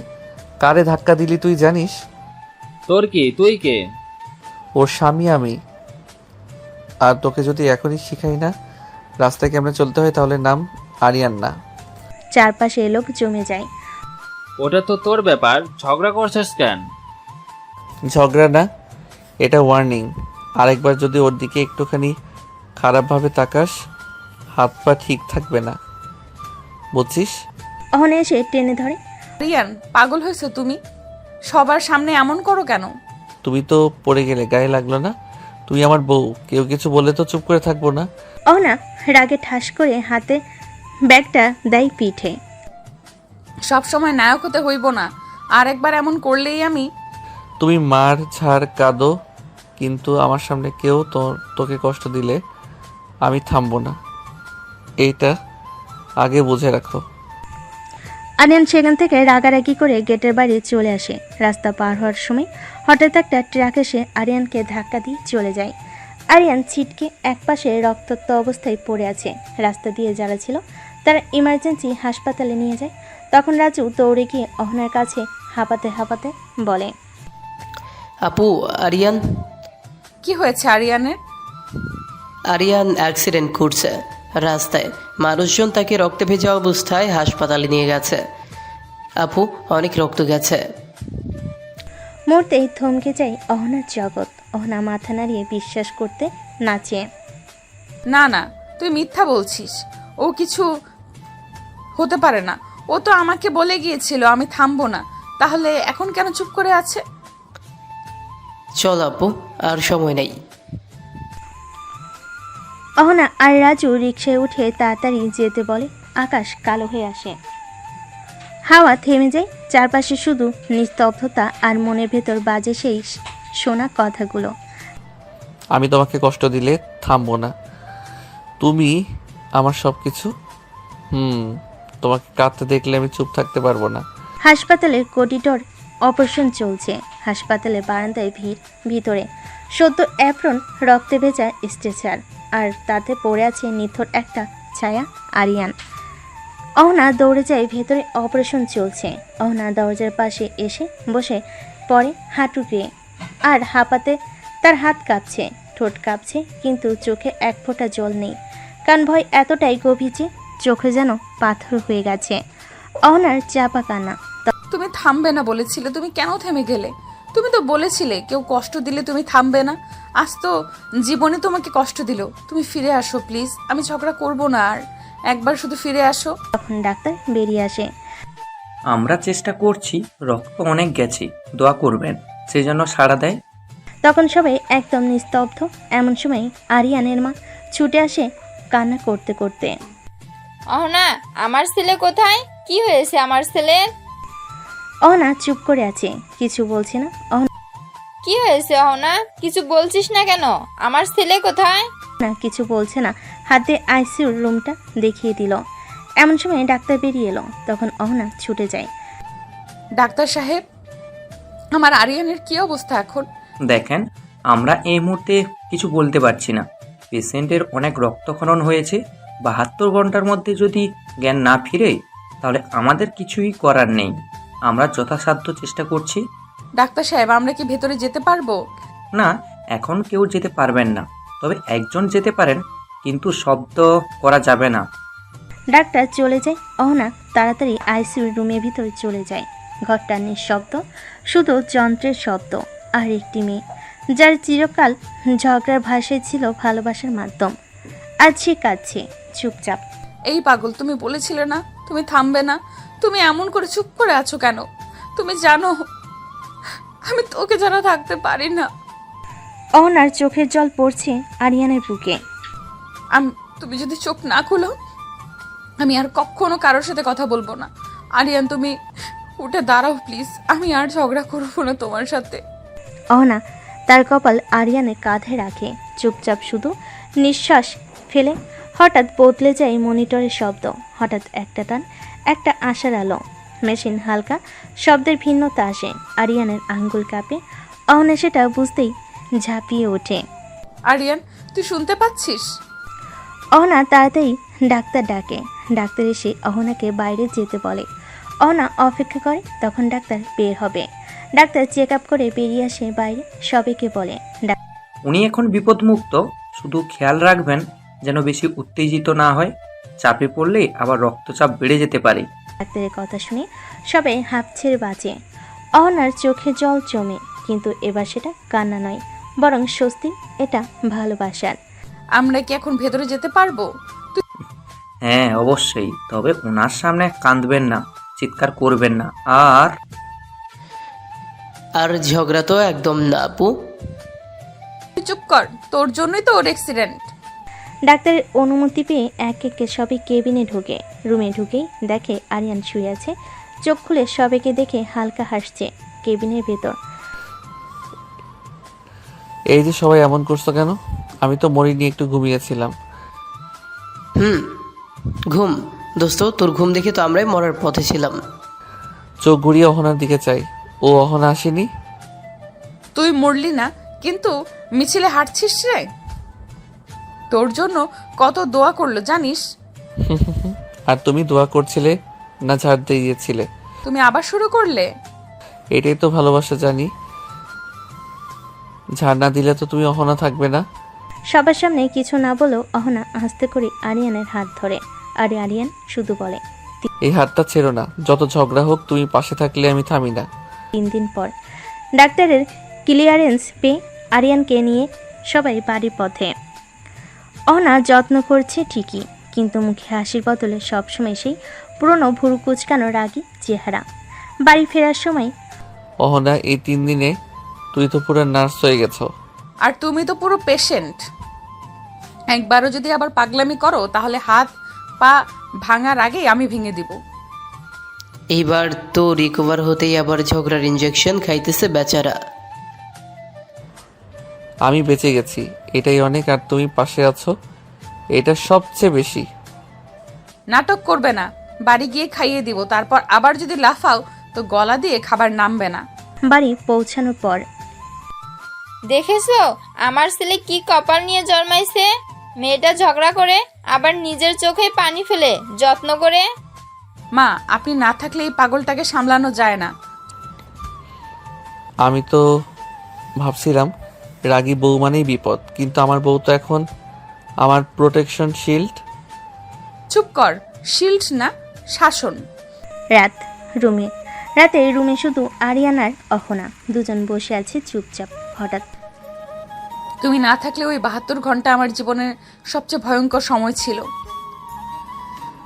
কারে ধাক্কা দিলি তুই জানিস? তোর কি? তুই কে? ওর স্বামী আমি। আর তোকে যদি এখনই শিখাই না রাস্তায় কেমনে চলতে হয় তাহলে নাম আরিয়ান না। চারপাশে লোক জমে যায়। ওটা তো তোর ব্যাপার, ঝগড়া করছিস কেন? ঝগড়া না, এটা ওয়ার্নিং। আরেকবার যদি ওর দিকে একটুখানি খারাপভাবে তাকাস হাত পা ঠিক থাকবে না, বুঝছিস? অহনা এসে টেনে ধরে। আরিয়ান, পাগল হয়েছো তুমি? সবার সামনে এমন করো কেন? তুমি তো পড়ে গেলে, গায়ে লাগলো না? তুই আমার বউ, কেউ কিছু বলে তো চুপ করে থাকবো না। অহনা রাগে ঠাস করে হাতে ব্যাগটা দেয় পিঠে। সব সময় নায়ক হতে হইব না, আর একবার এমন করলেই আমি। তুমি মার ঝাড় কাঁদো, কিন্তু আমার সামনে কেউ তোকে কষ্ট দিলে আমি থামবো না, এইটা আগে বুঝে রাখো। আরিয়ান সেখান থেকে রাগারাগি করে গেটের বাইরে চলে আসে। রাস্তা পার হওয়ার সময় হঠাৎ একটা ট্রাক এসে আরিয়ানকে ধাক্কা দিয়ে চলে যায়। আরিয়ান ছিটকে একপাশে রক্তাক্ত অবস্থায় পড়ে আছে। রাস্তা দিয়ে যারা ছিল তারা ইমার্জেন্সি হাসপাতালে নিয়ে যায়। তখন রাজু দৌড়ে গিয়ে অহনার কাছে হাঁপাতে হাঁপাতে বলে, আপু, আরিয়ান। কি হয়েছে আরিয়ানের? আরিয়ান অ্যাক্সিডেন্ট করছে রাস্তায়। মানুষজন তাকে রক্তে ভেজা অবস্থায় হাসপাতালে নিয়ে গেছে। আপু, অনেক রক্ত গেছে। মুহূর্তেই থমকে যায় অহনার জগৎ। অহনা মাথা নাড়িয়ে বিশ্বাস করতে নাচে। না না, তুই মিথ্যা বলছিস। ও কিছু হতে পারে না। ও তো আমাকে বলে গিয়েছিল আমি থামবো না, তাহলে এখন কেন চুপ করে আছে? চল আপু, আর সময় নেই। অহনা আর রাজু রিকশায় উঠে তাড়াতাড়ি যেতে বলে। আকাশ কালো হয়ে আসে, হাওয়া থেমে যায়। চারপাশে শুধু নিস্তব্ধতা, আর মনের ভেতর বাজে সেই শোনা কথাগুলো। আমি তোমাকে কষ্ট দিলে থামবো না, তুমি আমার সব কিছু। তোমাকে কাঁদতে দেখলে আমি চুপ থাকতে পারবো না। হাসপাতালের করিডোর অপারেশন চলছে। হাসপাতালের বারান্দায় ভিড়। ভিতরে সদ্য অ্যাপ্রন, রক্তে ভেজা স্ট্রেচার, আর তাতে পড়ে আছে নিথর একটা ছায়া আরিয়ান। অহনা দৌড়ে যায়। ভেতরে অপারেশন চলছে। অহনা দরজার পাশে এসে বসে পড়ে হাঁটু গিয়ে, আর হাঁপাতে তার হাত কাঁপছে, ঠোঁট কাঁপছে, কিন্তু চোখে এক ফোঁটা জল নেই। কান ভয় এতটাই গভীর যে চোখে যেন পাথর হয়ে গেছে। অহনার চাপা কান্না। তুমি থামবে না বলেছিলে, তুমি কেন থেমে গেলে? তুমি তো বলেছিলে কেউ কষ্ট দিলে তুমি থামবে না। আজ তো জীবনে তোমাকে কষ্ট দিল। তুমি ফিরে আসো প্লিজ, আমি ঝগড়া করব না আর। একবার শুধু ফিরে আসো। তখন ডাক্তার বেরিয়ে আসে। আমরা চেষ্টা করছি, রক্ত অনেক গেছে, দোয়া করবেন সেই জন্য সাড়া দেয়। তখন সবাই একদম নিস্তব্ধ। এমন সময় আরিয়ানের মা ছুটে আসে কান্না করতে করতে। অহনা, আমার ছেলে কোথায়? কি হয়েছে আমার ছেলের? অহনা চুপ করে আছে, কিছু বলছে না। কি হয়েছে অহনা? কিছু বলছিস না কেন? আমার ছেলে কোথায়? না, কিছু বলছে না। হাতে আইসিইউর রুমটা দেখিয়ে দিল। এমন সময় ডাক্তার বেরিয়ে এলো। তখন অহনা ছুটে যায়। ডাক্তার সাহেব, আমার আরিয়ানের কি অবস্থা এখন? দেখেন, আমরা এই মুহূর্তে কিছু বলতে পারছি না। পেশেন্টের অনেক রক্তক্ষরণ হয়েছে। 72 ঘন্টার মধ্যে যদি জ্ঞান না ফিরে তাহলে আমাদের কিছুই করার নেই। আমরা যথাসাধ্য চেষ্টা করছি। ডাক্তার সাহেব, আমরা কি ভেতরে যেতে পারবো? না, এখন কেউ যেতে পারবেন না, তবে একজন যেতে পারেন, কিন্তু শব্দ করা যাবে না। ডাক্তার চলে যায়। অহনা তাড়াতাড়ি আইসিইউ রুমের ভিতরে চলে যায়। ঘরটা নিঃশব্দ, শুধু যন্ত্রের শব্দ। আর একটি মেয়ে, যার চিরকাল ঝগড়ার ভাষায় ছিল ভালোবাসার মাধ্যম, আজ সে কাঁদছে চুপচাপ। এই পাগল, তুমি বলেছিলে না তুমি থামবে না? তুমি এমন করে চুপ করে আছো কেন? তুমি জানো আমি তোকে ছাড়া থাকতে পারি না। অহনার চোখের জল পড়ছে আরিয়ানের বুকে। তুমি যদি চোখ না খুলো আমি আর কখনো কারোর সাথে কথা বলবো না। আরিয়ান, তুমি উঠে দাঁড়াও প্লিজ। আমি আর ঝগড়া করবো না তোমার সাথে। অহনা তার কপাল আরিয়ানের কাঁধে রাখে, চুপচাপ শুধু নিঃশ্বাস ফেলে। হঠাৎ বদলে যায় মনিটরের শব্দ। হঠাৎ একটা টান, একটা আশার আলো। মেশিন হালকা শব্দের ভিন্নতা আসে। আরিয়ানের আঙ্গুল কাঁপে। অহনা সেটা বুঝতেই ঝাঁপিয়ে ওঠে। আরিয়ান, তুই শুনতে পাচ্ছিস? অহনা তাড়াতাড়ি ডাক্তার ডাকে। ডাক্তার এসে অহনাকে বাইরে যেতে বলে। অহনা অপেক্ষা করে, তখন ডাক্তার বের হবে। ডাক্তার চেক আপ করে বেরিয়ে আসে বাইরে, সবাইকে বলে উনি এখন বিপদমুক্ত, শুধু খেয়াল রাখবেন যেন বেশি উত্তেজিত না হয়। চাপে পড়লে আবার রক্তচাপ বেড়ে যেতে পারে। ডাক্তারের কথা শুনে সবাই হাঁপ ছেড়ে বাঁচে। অহনার চোখে জল জমে, কিন্তু এবার সেটা কান্না নয়, বরং স্বস্তি। এটা ভালোবাসার। আমরা কি এখন ভেতরে যেতে পারবো? হ্যাঁ অবশ্যই, তবে ওনার সামনে কাঁদবেন না, চিৎকার করবেন না। আর ঝগড়া তো একদম না আপু। তুই চুপ কর, তোর জন্যই তো ওর অ্যাক্সিডেন্ট। ডাক্তারের অনুমতি পেয়ে এক একে সবাই কেবিনে ঢুকে। রুমে ঢুকেই দেখে আরিয়ান শুয়ে আছে। চোখ খুলে সবাইকে দেখে হালকা হাসছে। কেবিনের ভেতর এই যে সবাই এমন করছো কেন? আমি তো মরিনি, একটু ঘুমিয়েছিলাম। ঘুম? দোস্ত, তোর ঘুম দেখে তো আমরাই মরার পথে ছিলাম। চোখ ঘুরিয়ে অহনার দিকে চাই। ও অহনা আসেনি? তুই মরলি না, কিন্তু মিছিলে হাঁটছিস রে। তোর জন্য কত দোয়া করলো জানিস? আর তুমি দোয়া করছিলে না ঝাড় দিয়েছিলে? তুমি আবার শুরু করলে। এটাই তো ভালোবাসা, জানি। ঝাড় না দিলে তো তুমি অহনা থাকবে না। সবার সামনে কিছু না বলেও অহনা আস্তে করে আরিয়ানের হাত ধরে। আর আরিয়ান শুধু বলে, এই হাতটা ছেড়ো না, যত ঝগড়া হোক তুমি পাশে থাকলে আমি থামি না। 3 দিন পর ডাক্তারের ক্লিয়ারেন্স পেয়ে আরিয়ানকে নিয়ে সবাই বাড়ির পথে। অহনা যত্ন করছে ঠিকই, কিন্তু মুখে হাসির বদলে সবসময় সেই পুরনো ভুরু কুচকানো রাগী চেহারা। বাড়ি ফেরার সময় অহনা, এই 3 দিনে তুই তো পুরো নার্স হয়ে গেছো। আর তুমি তো পুরো পেশেন্ট। একবারও যদি আবার পাগলামি করো তাহলে হাত পা ভাঙার আগেই আমি ভেঙে দিব। এইবার তো রিকভার হতেই আবার ঝগড়ার ইনজেকশন খাইতেছে বেচারা। আমি বেঁচে গেছি, এটাই অনেক। আর তুমি পাশে আছো, এটা সবচেয়ে বেশি। নাটক করবে না, বাড়ি গিয়ে খাইয়ে দিব। তারপর আবার যদি লাফাও তো গলা দিয়ে খাবার নামবে না। বাড়ি পৌঁছানোর পর দেখেছো আমার ছেলে কি কপাল নিয়ে জন্মাইছে? মেয়েটা ঝগড়া করে আবার নিজের চোখে পানি ফেলে যত্ন করে। মা, আপনি না থাকলে এই পাগলটাকে সামলানো যায় না। আমি তো ভাবছিলাম রাগী বউ মানেই বিপদ, কিন্তু আমার বউ তো এখন আমার প্রোটেকশন শিল্ড। চুপ কর, শিল্ড না, শাসন। রাত রাতে রুমে শুধু আরিয়ান আর অহনা দুজন বসে আছে চুপচাপ। হঠাৎ তুমি না থাকলে ওই 72 ঘন্টা আমার জীবনের সবচেয়ে ভয়ঙ্কর সময় ছিল।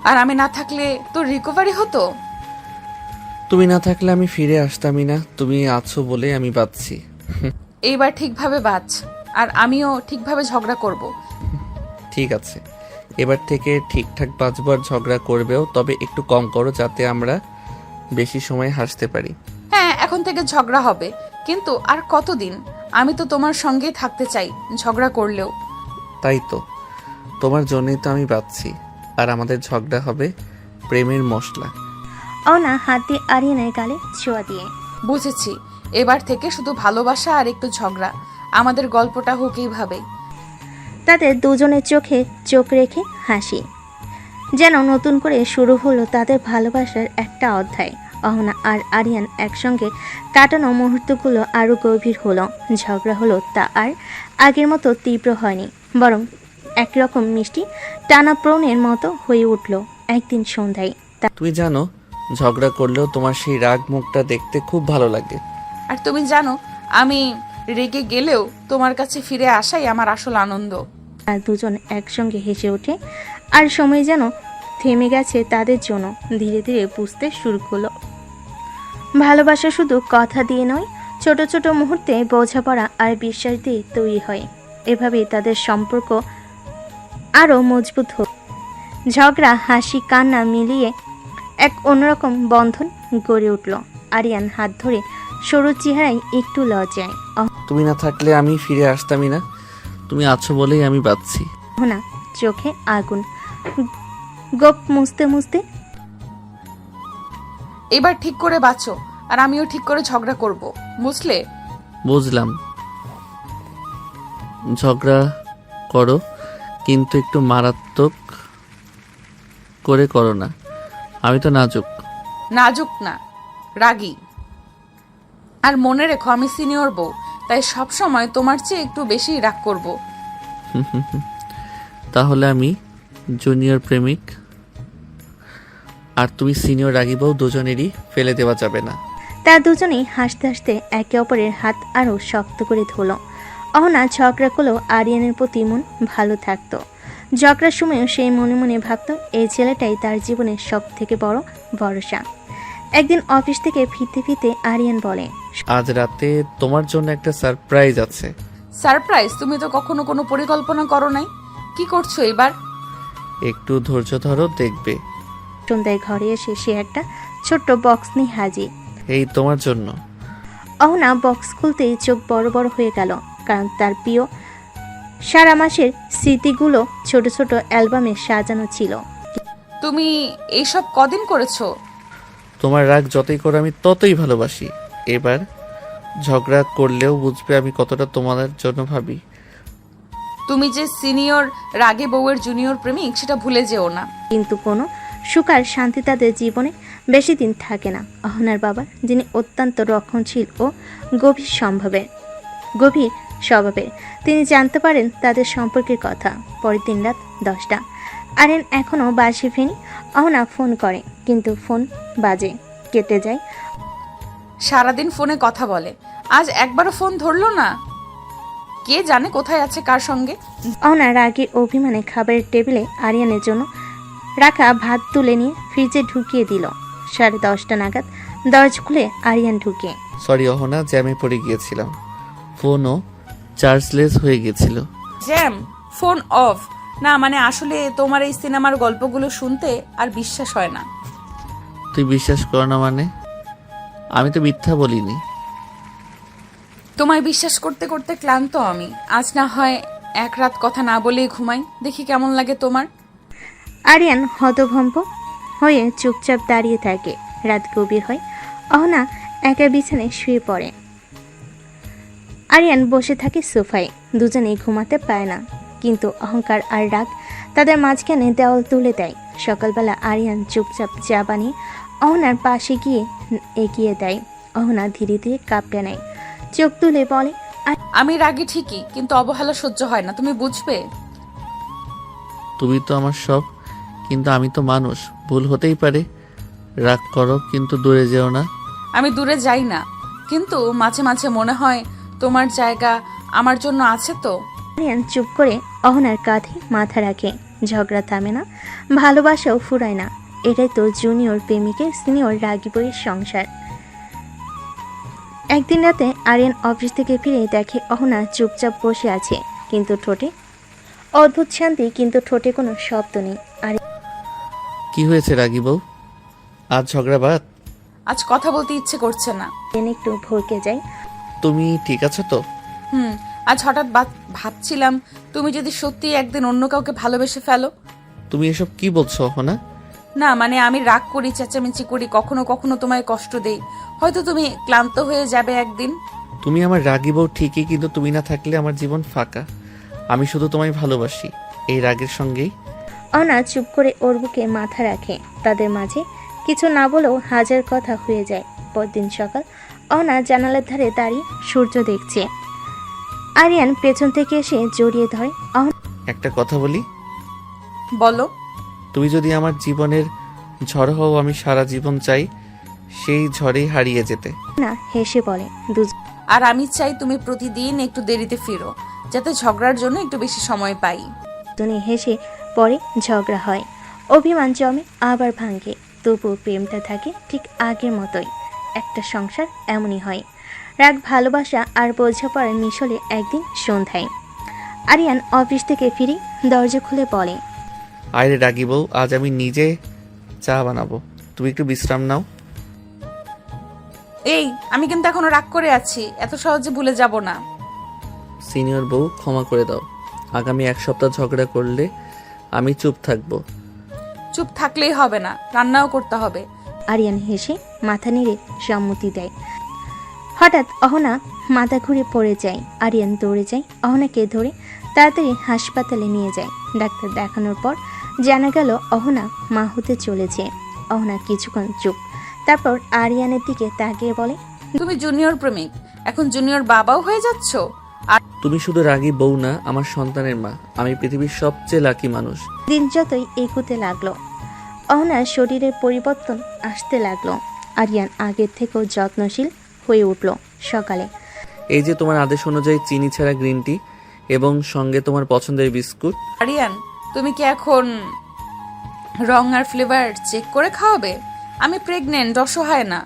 আর আমি না থাকলে তোর রিকভারি হতো। তুমি না থাকলে আমি ফিরে আসতামই না। তুমি আছো বলে আমি বাঁচছি। এইবার ঠিকভাবে বাঁচ, আর আমিও ঠিকভাবে ঝগড়া করব। ঠিক আছে, এবার থেকে ঠিকঠাক বাঁচবো। আর ঝগড়া করবেও, তবে একটু কম করো, যাতে আমরা বেশি সময় হাসতে পারি। হ্যাঁ, এখন থেকে ঝগড়া হবে, কিন্তু আর কতদিন? আমি তো তোমার সঙ্গেই থাকতে চাই, ঝগড়া করলেও। তাই তো, তোমার জন্যই তো আমি বাঁচছি। আর আমাদের ঝগড়া হবে প্রেমের মশলা। অহনা হাত দিয়ে আরিয়ানের গালে ছোঁয়া দিয়ে, বুঝেছি, এবার থেকে শুধু ভালোবাসা আর একটু ঝগড়া। আমাদের গল্পটা হোক এইভাবেই। তাদের দুজনের চোখে চোখ রেখে হাসি, যেন নতুন করে শুরু হলো তাদের ভালোবাসার একটা অধ্যায়। অহনা আর আরিয়ান একসঙ্গে কাটানো মুহূর্তগুলো আরও গভীর হলো। ঝগড়া হলো তা আর আগের মতো তীব্র হয়নি, বরং একরকম মিষ্টি টানাপ্রণের মতো হয়ে উঠল। একদিন সন্ধ্যায় তুমি জানো, ঝগড়া করলেও তোমার সেই রাগ মুখটা দেখতে খুব ভালো লাগে। আর তুমি জানো, আমি রেগে গেলেও তোমার কাছে ফিরে আসাই আমার আসল আনন্দ। আর দুজন একসঙ্গে হেসে ওঠে, আর সময় যেন থেমে গেছে তাদের জন্য। ধীরে ধীরে বুঝতে শুরু হলো, ভালোবাসা শুধু কথা দিয়ে নয়, ছোট ছোট মুহূর্তে বোঝাপড়া আর বিশ্বাস দিয়ে তৈরি হয়। এভাবেই তাদের সম্পর্ক আরও মজবুত হোক। ঝগড়া, হাসি, কান্না মিলিয়ে এক অন্যরকম বন্ধন গড়ে উঠল। আরিয়ান হাত ধরে সরু চেহারায় একটু লজ্জায়। তুমি না থাকলে আমি ফিরে আসতামই না। তুমি আছো বলেই আমি বাঁচছি। অহনা চোখে আগুন, গোপ মুছতে মুছতে এবার ঠিক করে বাঁচো, আর আমিও ঠিক করে ঝগড়া করব, বুঝলে? বুঝলাম। ঝগড়া করো, কিন্তু একটু মারাত্মক করে করো না। আমি তো নাজুক। নাজুক না, রাগী। আর মনে রেখো আমি সিনিয়র বউ, তাই সব সময় তোমার চেয়ে একটু বেশি রাগ করব। তাহলে আমি জুনিয়র প্রেমিক আর তুমি সিনিয়র রাগী বউ, দুজনেরই ফেলে দেওয়া যাবে না। তারা দুজনেই হাসতে হাসতে একে অপরের হাত আরও শক্ত করে ধরল। অহনা ঝগড়া করলেও আরিয়ানের প্রতি মন ভালো থাকতো। ঝগড়ার সময়ও সেই মনে মনে ভাবত এই ছেলেটাই তার জীবনের সব থেকে বড় ভরসা। একদিন অফিস থেকে ফিরতে ফিরতে আরিয়ান বলে, আজ রাতে তোমার জন্য একটা সারপ্রাইজ আছে। সারপ্রাইজ? তুমি তো কখনো কোনো পরিকল্পনা করো নাই, কি করছো এবার? একটু ধৈর্য ধরো, দেখবে। সন্ধ্যায় ঘরে এসে সে একটা ছোট্ট বক্স নিয়ে হাজির। এই তোমার জন্য। অহনা বক্স খুলতেই চোখ বড় বড় হয়ে গেল, কারণ তার প্রিয় সারা মাসের স্মৃতিগুলো ছোট ছোট অ্যালবামে সাজানো ছিল। তুমি এইসব কদিন করেছো? তোমার রাগ যতই করো আমি ততই ভালোবাসি। এবার ঝগড়া করলেও বুঝবে আমি কতটা তোমার জন্য ভাবি। তুমি যে সিনিয়র রাগে বউয়ের জুনিয়র প্রেমিক সেটা ভুলে যেও না। কিন্তু কোনো সুখ আর শান্তি তাদের জীবনে বেশি দিন থাকে না। অহনার বাবা, যিনি অত্যন্ত রক্ষণশীল ও গভীর স্বভাবের, তিনি জানতে পারেন তাদের সম্পর্কের কথা পরের দিন রাত 10টা। আরিয়ান এখনও বাসে ফেনি। অহনা ফোন করে, কিন্তু ফোন বাজে, কেটে যায়। সারাদিন ফোনে কথা বলে, আজ একবারও ফোন ধরলো না। কে জানে কোথায় আছে, কার সঙ্গে। অহনা রাগে অভিমানে খাবারের টেবিলে আরিয়ানের জন্য রাখা ভাত তুলে নিয়ে ফ্রিজে ঢুকিয়ে দিল। 10:30 নাগাদ দরজা খুলে আরিয়ান ঢুকে। সরি অহনা, জ্যামে পড়ে গিয়েছিলাম। ফোনও চার্জলেস হয়ে গেছিল। জ্যাম? Phone off? না মানে আসলে তোমার এই সিনেমার গল্পগুলো শুনতে আর বিশ্বাস হয় না। তুই বিশ্বাস কর না মানে? আমি তো মিথ্যা বলিনি। তোমায় বিশ্বাস করতে করতে ক্লান্ত আমি। আজ না হয় এক রাত কথা না বলেই ঘুমাই, দেখি কেমন লাগে তোমার। আরিয়ান হতভম্ব হয়ে চুপচাপ দাঁড়িয়ে থাকে। রাত গভীর হয়। অহনা একা বিছানায় শুয়ে পড়ে। আরিয়ান বসে থাকে সোফায়। দুজনেই ঘুমাতে পায় না, কিন্তু অহংকার আর রাগ তাদের মাঝখানে দেওয়াল তুলে দেয়। সকালবেলা আরিয়ান চুপচাপ চা বানিয়ে অহনার পাশে গিয়ে এগিয়ে দেয়। অহনা ধীরে ধীরে কাঁপতে নেয়, চোখ তুলে বলে, আমি রাগী ঠিকই, কিন্তু অবহেলা সহ্য হয় না, তুমি বুঝবে। তুমি তো আমার সব, কিন্তু আমি তো মানুষ, ভুল হতেই পারে। রাগ করো, কিন্তু দূরে যেও না। আমি দূরে যাই না, কিন্তু মাঝে মাঝে মনে হয় তোমার জায়গা আমার জন্য আছে তো। আরিয়ান চুপ করে অহনার কাঁধে মাথা রাখে। ঝগড়া থামে না, ভালোবাসাও ফুরায় না। এটাই তো জুনিয়র প্রেমিকের সিনিয়র রাগী বইয়ের সংসার। একদিন রাতে আরিয়ান অফিস থেকে ফিরে দেখে অহনা চুপচাপ বসে আছে, কিন্তু ঠোঁটে অদ্ভুত শান্তি, কিন্তু ঠোঁটে কোনো শব্দ নেই। কি হয়েছে রাগী বউ? আজ ঝগড়া বাদ? আজ কথা বলতে ইচ্ছে করছে না। একটু ভরকে যাই। তুমি ঠিক আছো তো? আজ হঠাৎ ভাবছিলাম তুমি যদি সত্যি একদিন অন্য কাউকে ভালোবেসে ফেলো। তুমি এসব কি বলছো অহনা? না মানে আমি রাগ করি, চেঁচামেচি করি, কখনো কখনো তোমায় কষ্ট দেই। হয়তো তুমি ক্লান্ত হয়ে যাবে একদিন। তুমি আমার রাগী বউ ঠিকই, কিন্তু তুমি না থাকলে আমার জীবন ফাঁকা। আমি শুধু তোমায় ভালোবাসি, এই রাগের সঙ্গেই। অহনা চুপ করে ওর বুকে মাথা রাখে। তাদের মাঝে কিছু না বলেও হাজার কথা হয়ে যায়। পরদিন সকাল, অহনা জানালার ধারে দাঁড়িয়ে সূর্য দেখছে। আরিয়ান পেছন থেকে এসে জড়িয়ে ধরে। একটা কথা বলি? বলো। তুমি যদি আমার জীবনের ঝড় হও, আমি সারা জীবন চাই সেই ঝড়েই হারিয়ে যেতে। না হেসে বলে, আর আমি চাই তুমি প্রতিদিন একটু দেরিতে ফিরো, যাতে ঝগড়ার জন্য একটু বেশি সময় পাই। দুজনে হেসে পরে ঝগড়া হয়, অভিমান জমে আবার ভাঙে, তবুও প্রেমটা থাকে ঠিক আগের মতোই। একটা সংসার এমনই হয়, রাগ, ভালোবাসা আর বোঝাপড়ার মিশলে। একদিন সন্ধ্যায় আরিয়ান অফিস থেকে ফিরে দরজা খুলে বলে, আরে রাগি বউ, আজ আমি নিজে চা বানাবো, তুমি একটু বিশ্রাম নাও। এই, আমি কিন্তু এখনো রাগ করে আছি, এত সহজে ভুলে যাব না। সিনিয়র বউ, ক্ষমা করে দাও। আগামী 1 সপ্তাহ ঝগড়া করলে আমি চুপ থাকবো। চুপ থাকলেই হবে না, রান্নাও করতে হবে। আরিয়ান হেসে মাথা নেড়ে সম্মতি দেয়। হঠাৎ অহনা মাথা ঘুরে পড়ে যায়। আরিয়ান দৌড়ে যায়, অহনাকে ধরে তাড়াতাড়ি হাসপাতালে নিয়ে যায়। ডাক্তার দেখানোর পর জানা গেল অহনা মা হতে চলেছে। অহনা কিছুক্ষণ চুপ, তারপর আরিয়ানের দিকে তাকিয়ে বলে, তুমি জুনিয়র প্রেমিক, এখন জুনিয়র বাবাও হয়ে যাচ্ছ। আর তুমি শুধু রাগী বউ না, আমার সন্তানের মা। আমি পৃথিবীর সবচেয়ে লাকি মানুষ। দিন যতই এগোতে লাগলো, অহনার শরীরের পরিবর্তন আসতে লাগলো। আরিয়ান আগের থেকেও যত্নশীল হয়ে উঠল। সকালে এই যে তোমার আদেশ অনুযায়ী চিনি ছাড়া গ্রিন টি এবং সঙ্গে তোমার পছন্দের বিস্কুট। আরিয়ান, তুমি কি এখন রং আর ফ্লেভার চেক করে খাওয়াবে? আমি প্রেগনেন্ট, অসহায় না।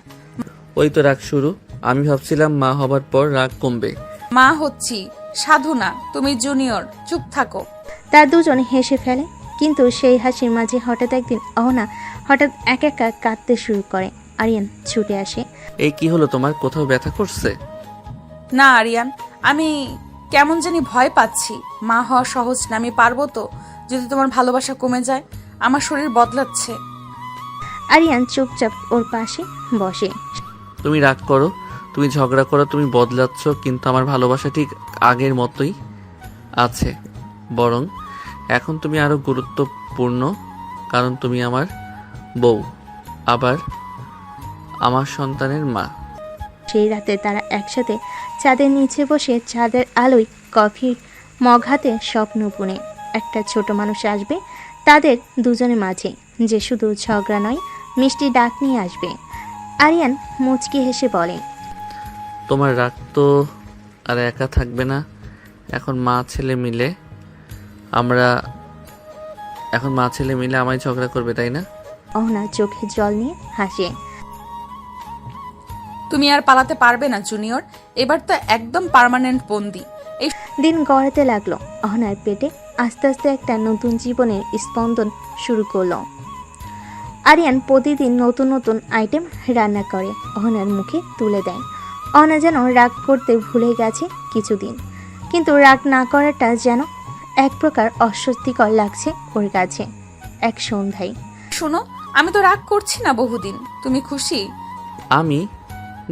ওই তো রাগ শুরু। আমি ভাবছিলাম মা হবার পর রাগ কমবে। মা হচ্ছি, সাধু না। তুমি জুনিয়র, চুপ থাকো। তার দুজন হেসে ফেলে, কিন্তু সেই হাসির মাঝে হঠাৎ একদিন অহনা হঠাৎ একা একা কাঁদতে শুরু করে। আরিয়ান ছুটে আসে। এই কি হলো তোমার, কোথাও ব্যথা করছে? না আরিয়ান, আমি কেমন জানি ভয় পাচ্ছি। মা হওয়া সহজ না, আমি পারবো তো? যদি তোমার ভালোবাসা কমে যায়, আমার শরীর বদলাচ্ছে। আরিয়ান চুপচাপ ওর পাশে বসে। তুমি রাগ করো, তুমি ঝগড়া করো, তুমি বদলাচ্ছ, কিন্তু আমার ভালোবাসা ঠিক আগের মতোই আছে। বরং এখন তুমি আরো গুরুত্বপূর্ণ, কারণ তুমি আমার বউ, আবার আমার সন্তানের মা। সেই রাতে তারা একসাথে চাঁদের নিচে বসে চাঁদের আলোয় কফির মগ হাতে স্বপ্ন বুনে একটা ছোট মানুষ আসবে তাদের দুজনের মাঝে, যে শুধু ঝগড়া নয়, মিষ্টি ডাক নিয়ে আসবে। আরিয়ান মুচকি হেসে বলে, তোমার রাগ তো আর একা থাকবে না। এখন মা ছেলে মিলে আমায় ঝগড়া করবে, তাই না? অহনা চোখে জল নিয়ে হাসে। তুমি আর পালাতে পারবে না জুনিয়র, এবার তো একদম পার্মানেন্ট বন্দি। এই দিন গড়াতে লাগলো। অহনার পেটে আস্তে আস্তে একটা নতুন জীবনের স্পন্দন শুরু করলো। আরিয়ান প্রতিদিন নতুন নতুন আইটেম রান্না করে অহনার মুখে তুলে দেয়। অহনা যেন রাগ করতে ভুলে গেছে কিছুদিন, কিন্তু রাগ না করাটা যেন এক প্রকার অস্বস্তিকর লাগছে ওর কাছে। এক সন্ধ্যায়, শোনো, আমি তো রাগ করছি না বহুদিন। তুমি খুশি? আমি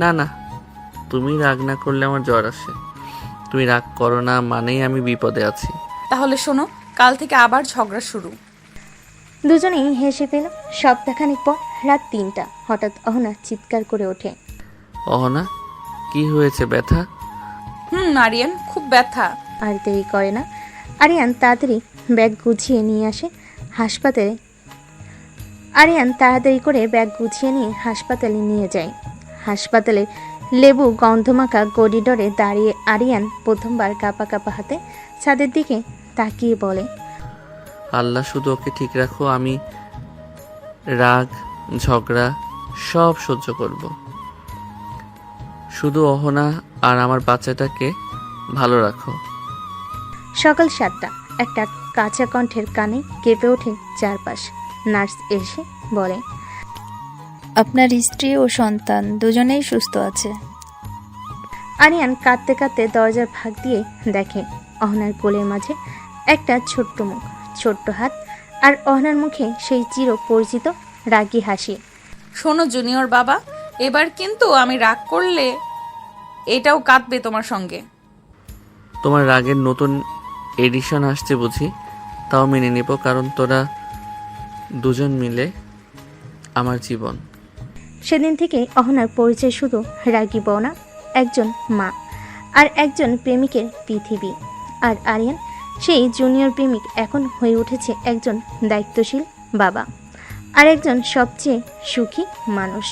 না, তুমি রাগ না করলে আমার জ্বর আসে। তুমি রাগ করো না মানেই আমি বিপদে আছি। তাহলে শোনো, কাল থেকে আবার ঝগড়া শুরু। দুজনেই হেসে পেল। সপ্তাহখানিক পর রাত 3টা, হঠাৎ অহনা চিৎকার করে ওঠে। অহনা, কি হয়েছে, ব্যথা? আরিয়ান, খুব ব্যথা। আর দেরি করে না, আরিয়ান তাড়াতাড়ি ব্যাগ গুছিয়ে নিয়ে আসে হাসপাতালে। আরিয়ান তাড়াতাড়ি করে ব্যাগ গুছিয়ে নিয়ে হাসপাতালে নিয়ে যায়। হাসপাতালে লেবু গন্ধমাখা করিডোরে দাঁড়িয়ে আরিয়ান প্রথমবার কাঁপা কাঁপা হাতে ছাদের দিকে তাকিয়ে বলে, আল্লাহ শুধু ওকে ঠিক রাখো, আমি রাগ ঝগড়া সব সহ্য করব। শুধু অহনা আর আমার বাচ্চাটাকে ভালো রাখো। সকাল 7টা, একটা কাঁচা কণ্ঠের কানে কেঁপে ওঠে চারপাশ। নার্স এসে বলে, আপনার স্ত্রী ও সন্তান দুজনেই সুস্থ আছে। আরিয়ান কাঁদতে কাঁদতে দরজার ফাঁক দিয়ে দেখে অহনার কোলের মাঝে একটা ছোট্ট মুখ, ছোট্ট হাত, আর অহনার মুখে সেই চির পরিচিত রাগী হাসি। শোনো জুনিয়র বাবা, এবার কিন্তু আমি রাগ করলে এটাও কাঁদবে তোমার সঙ্গে। তোমার রাগের নতুন এডিশন আসছে বুঝি? তাও মেনে নেব, কারণ তোরা দুজন মিলে আমার জীবন। সেদিন থেকে অহনার পরিচয় শুধু রাগী বউ না, একজন মা আর একজন প্রেমিকের পৃথিবী। আর আরিয়ান সেই জুনিয়র প্রেমিক এখন হয়ে উঠেছে একজন দায়িত্বশীল বাবা আর একজন সবচেয়ে সুখী মানুষ।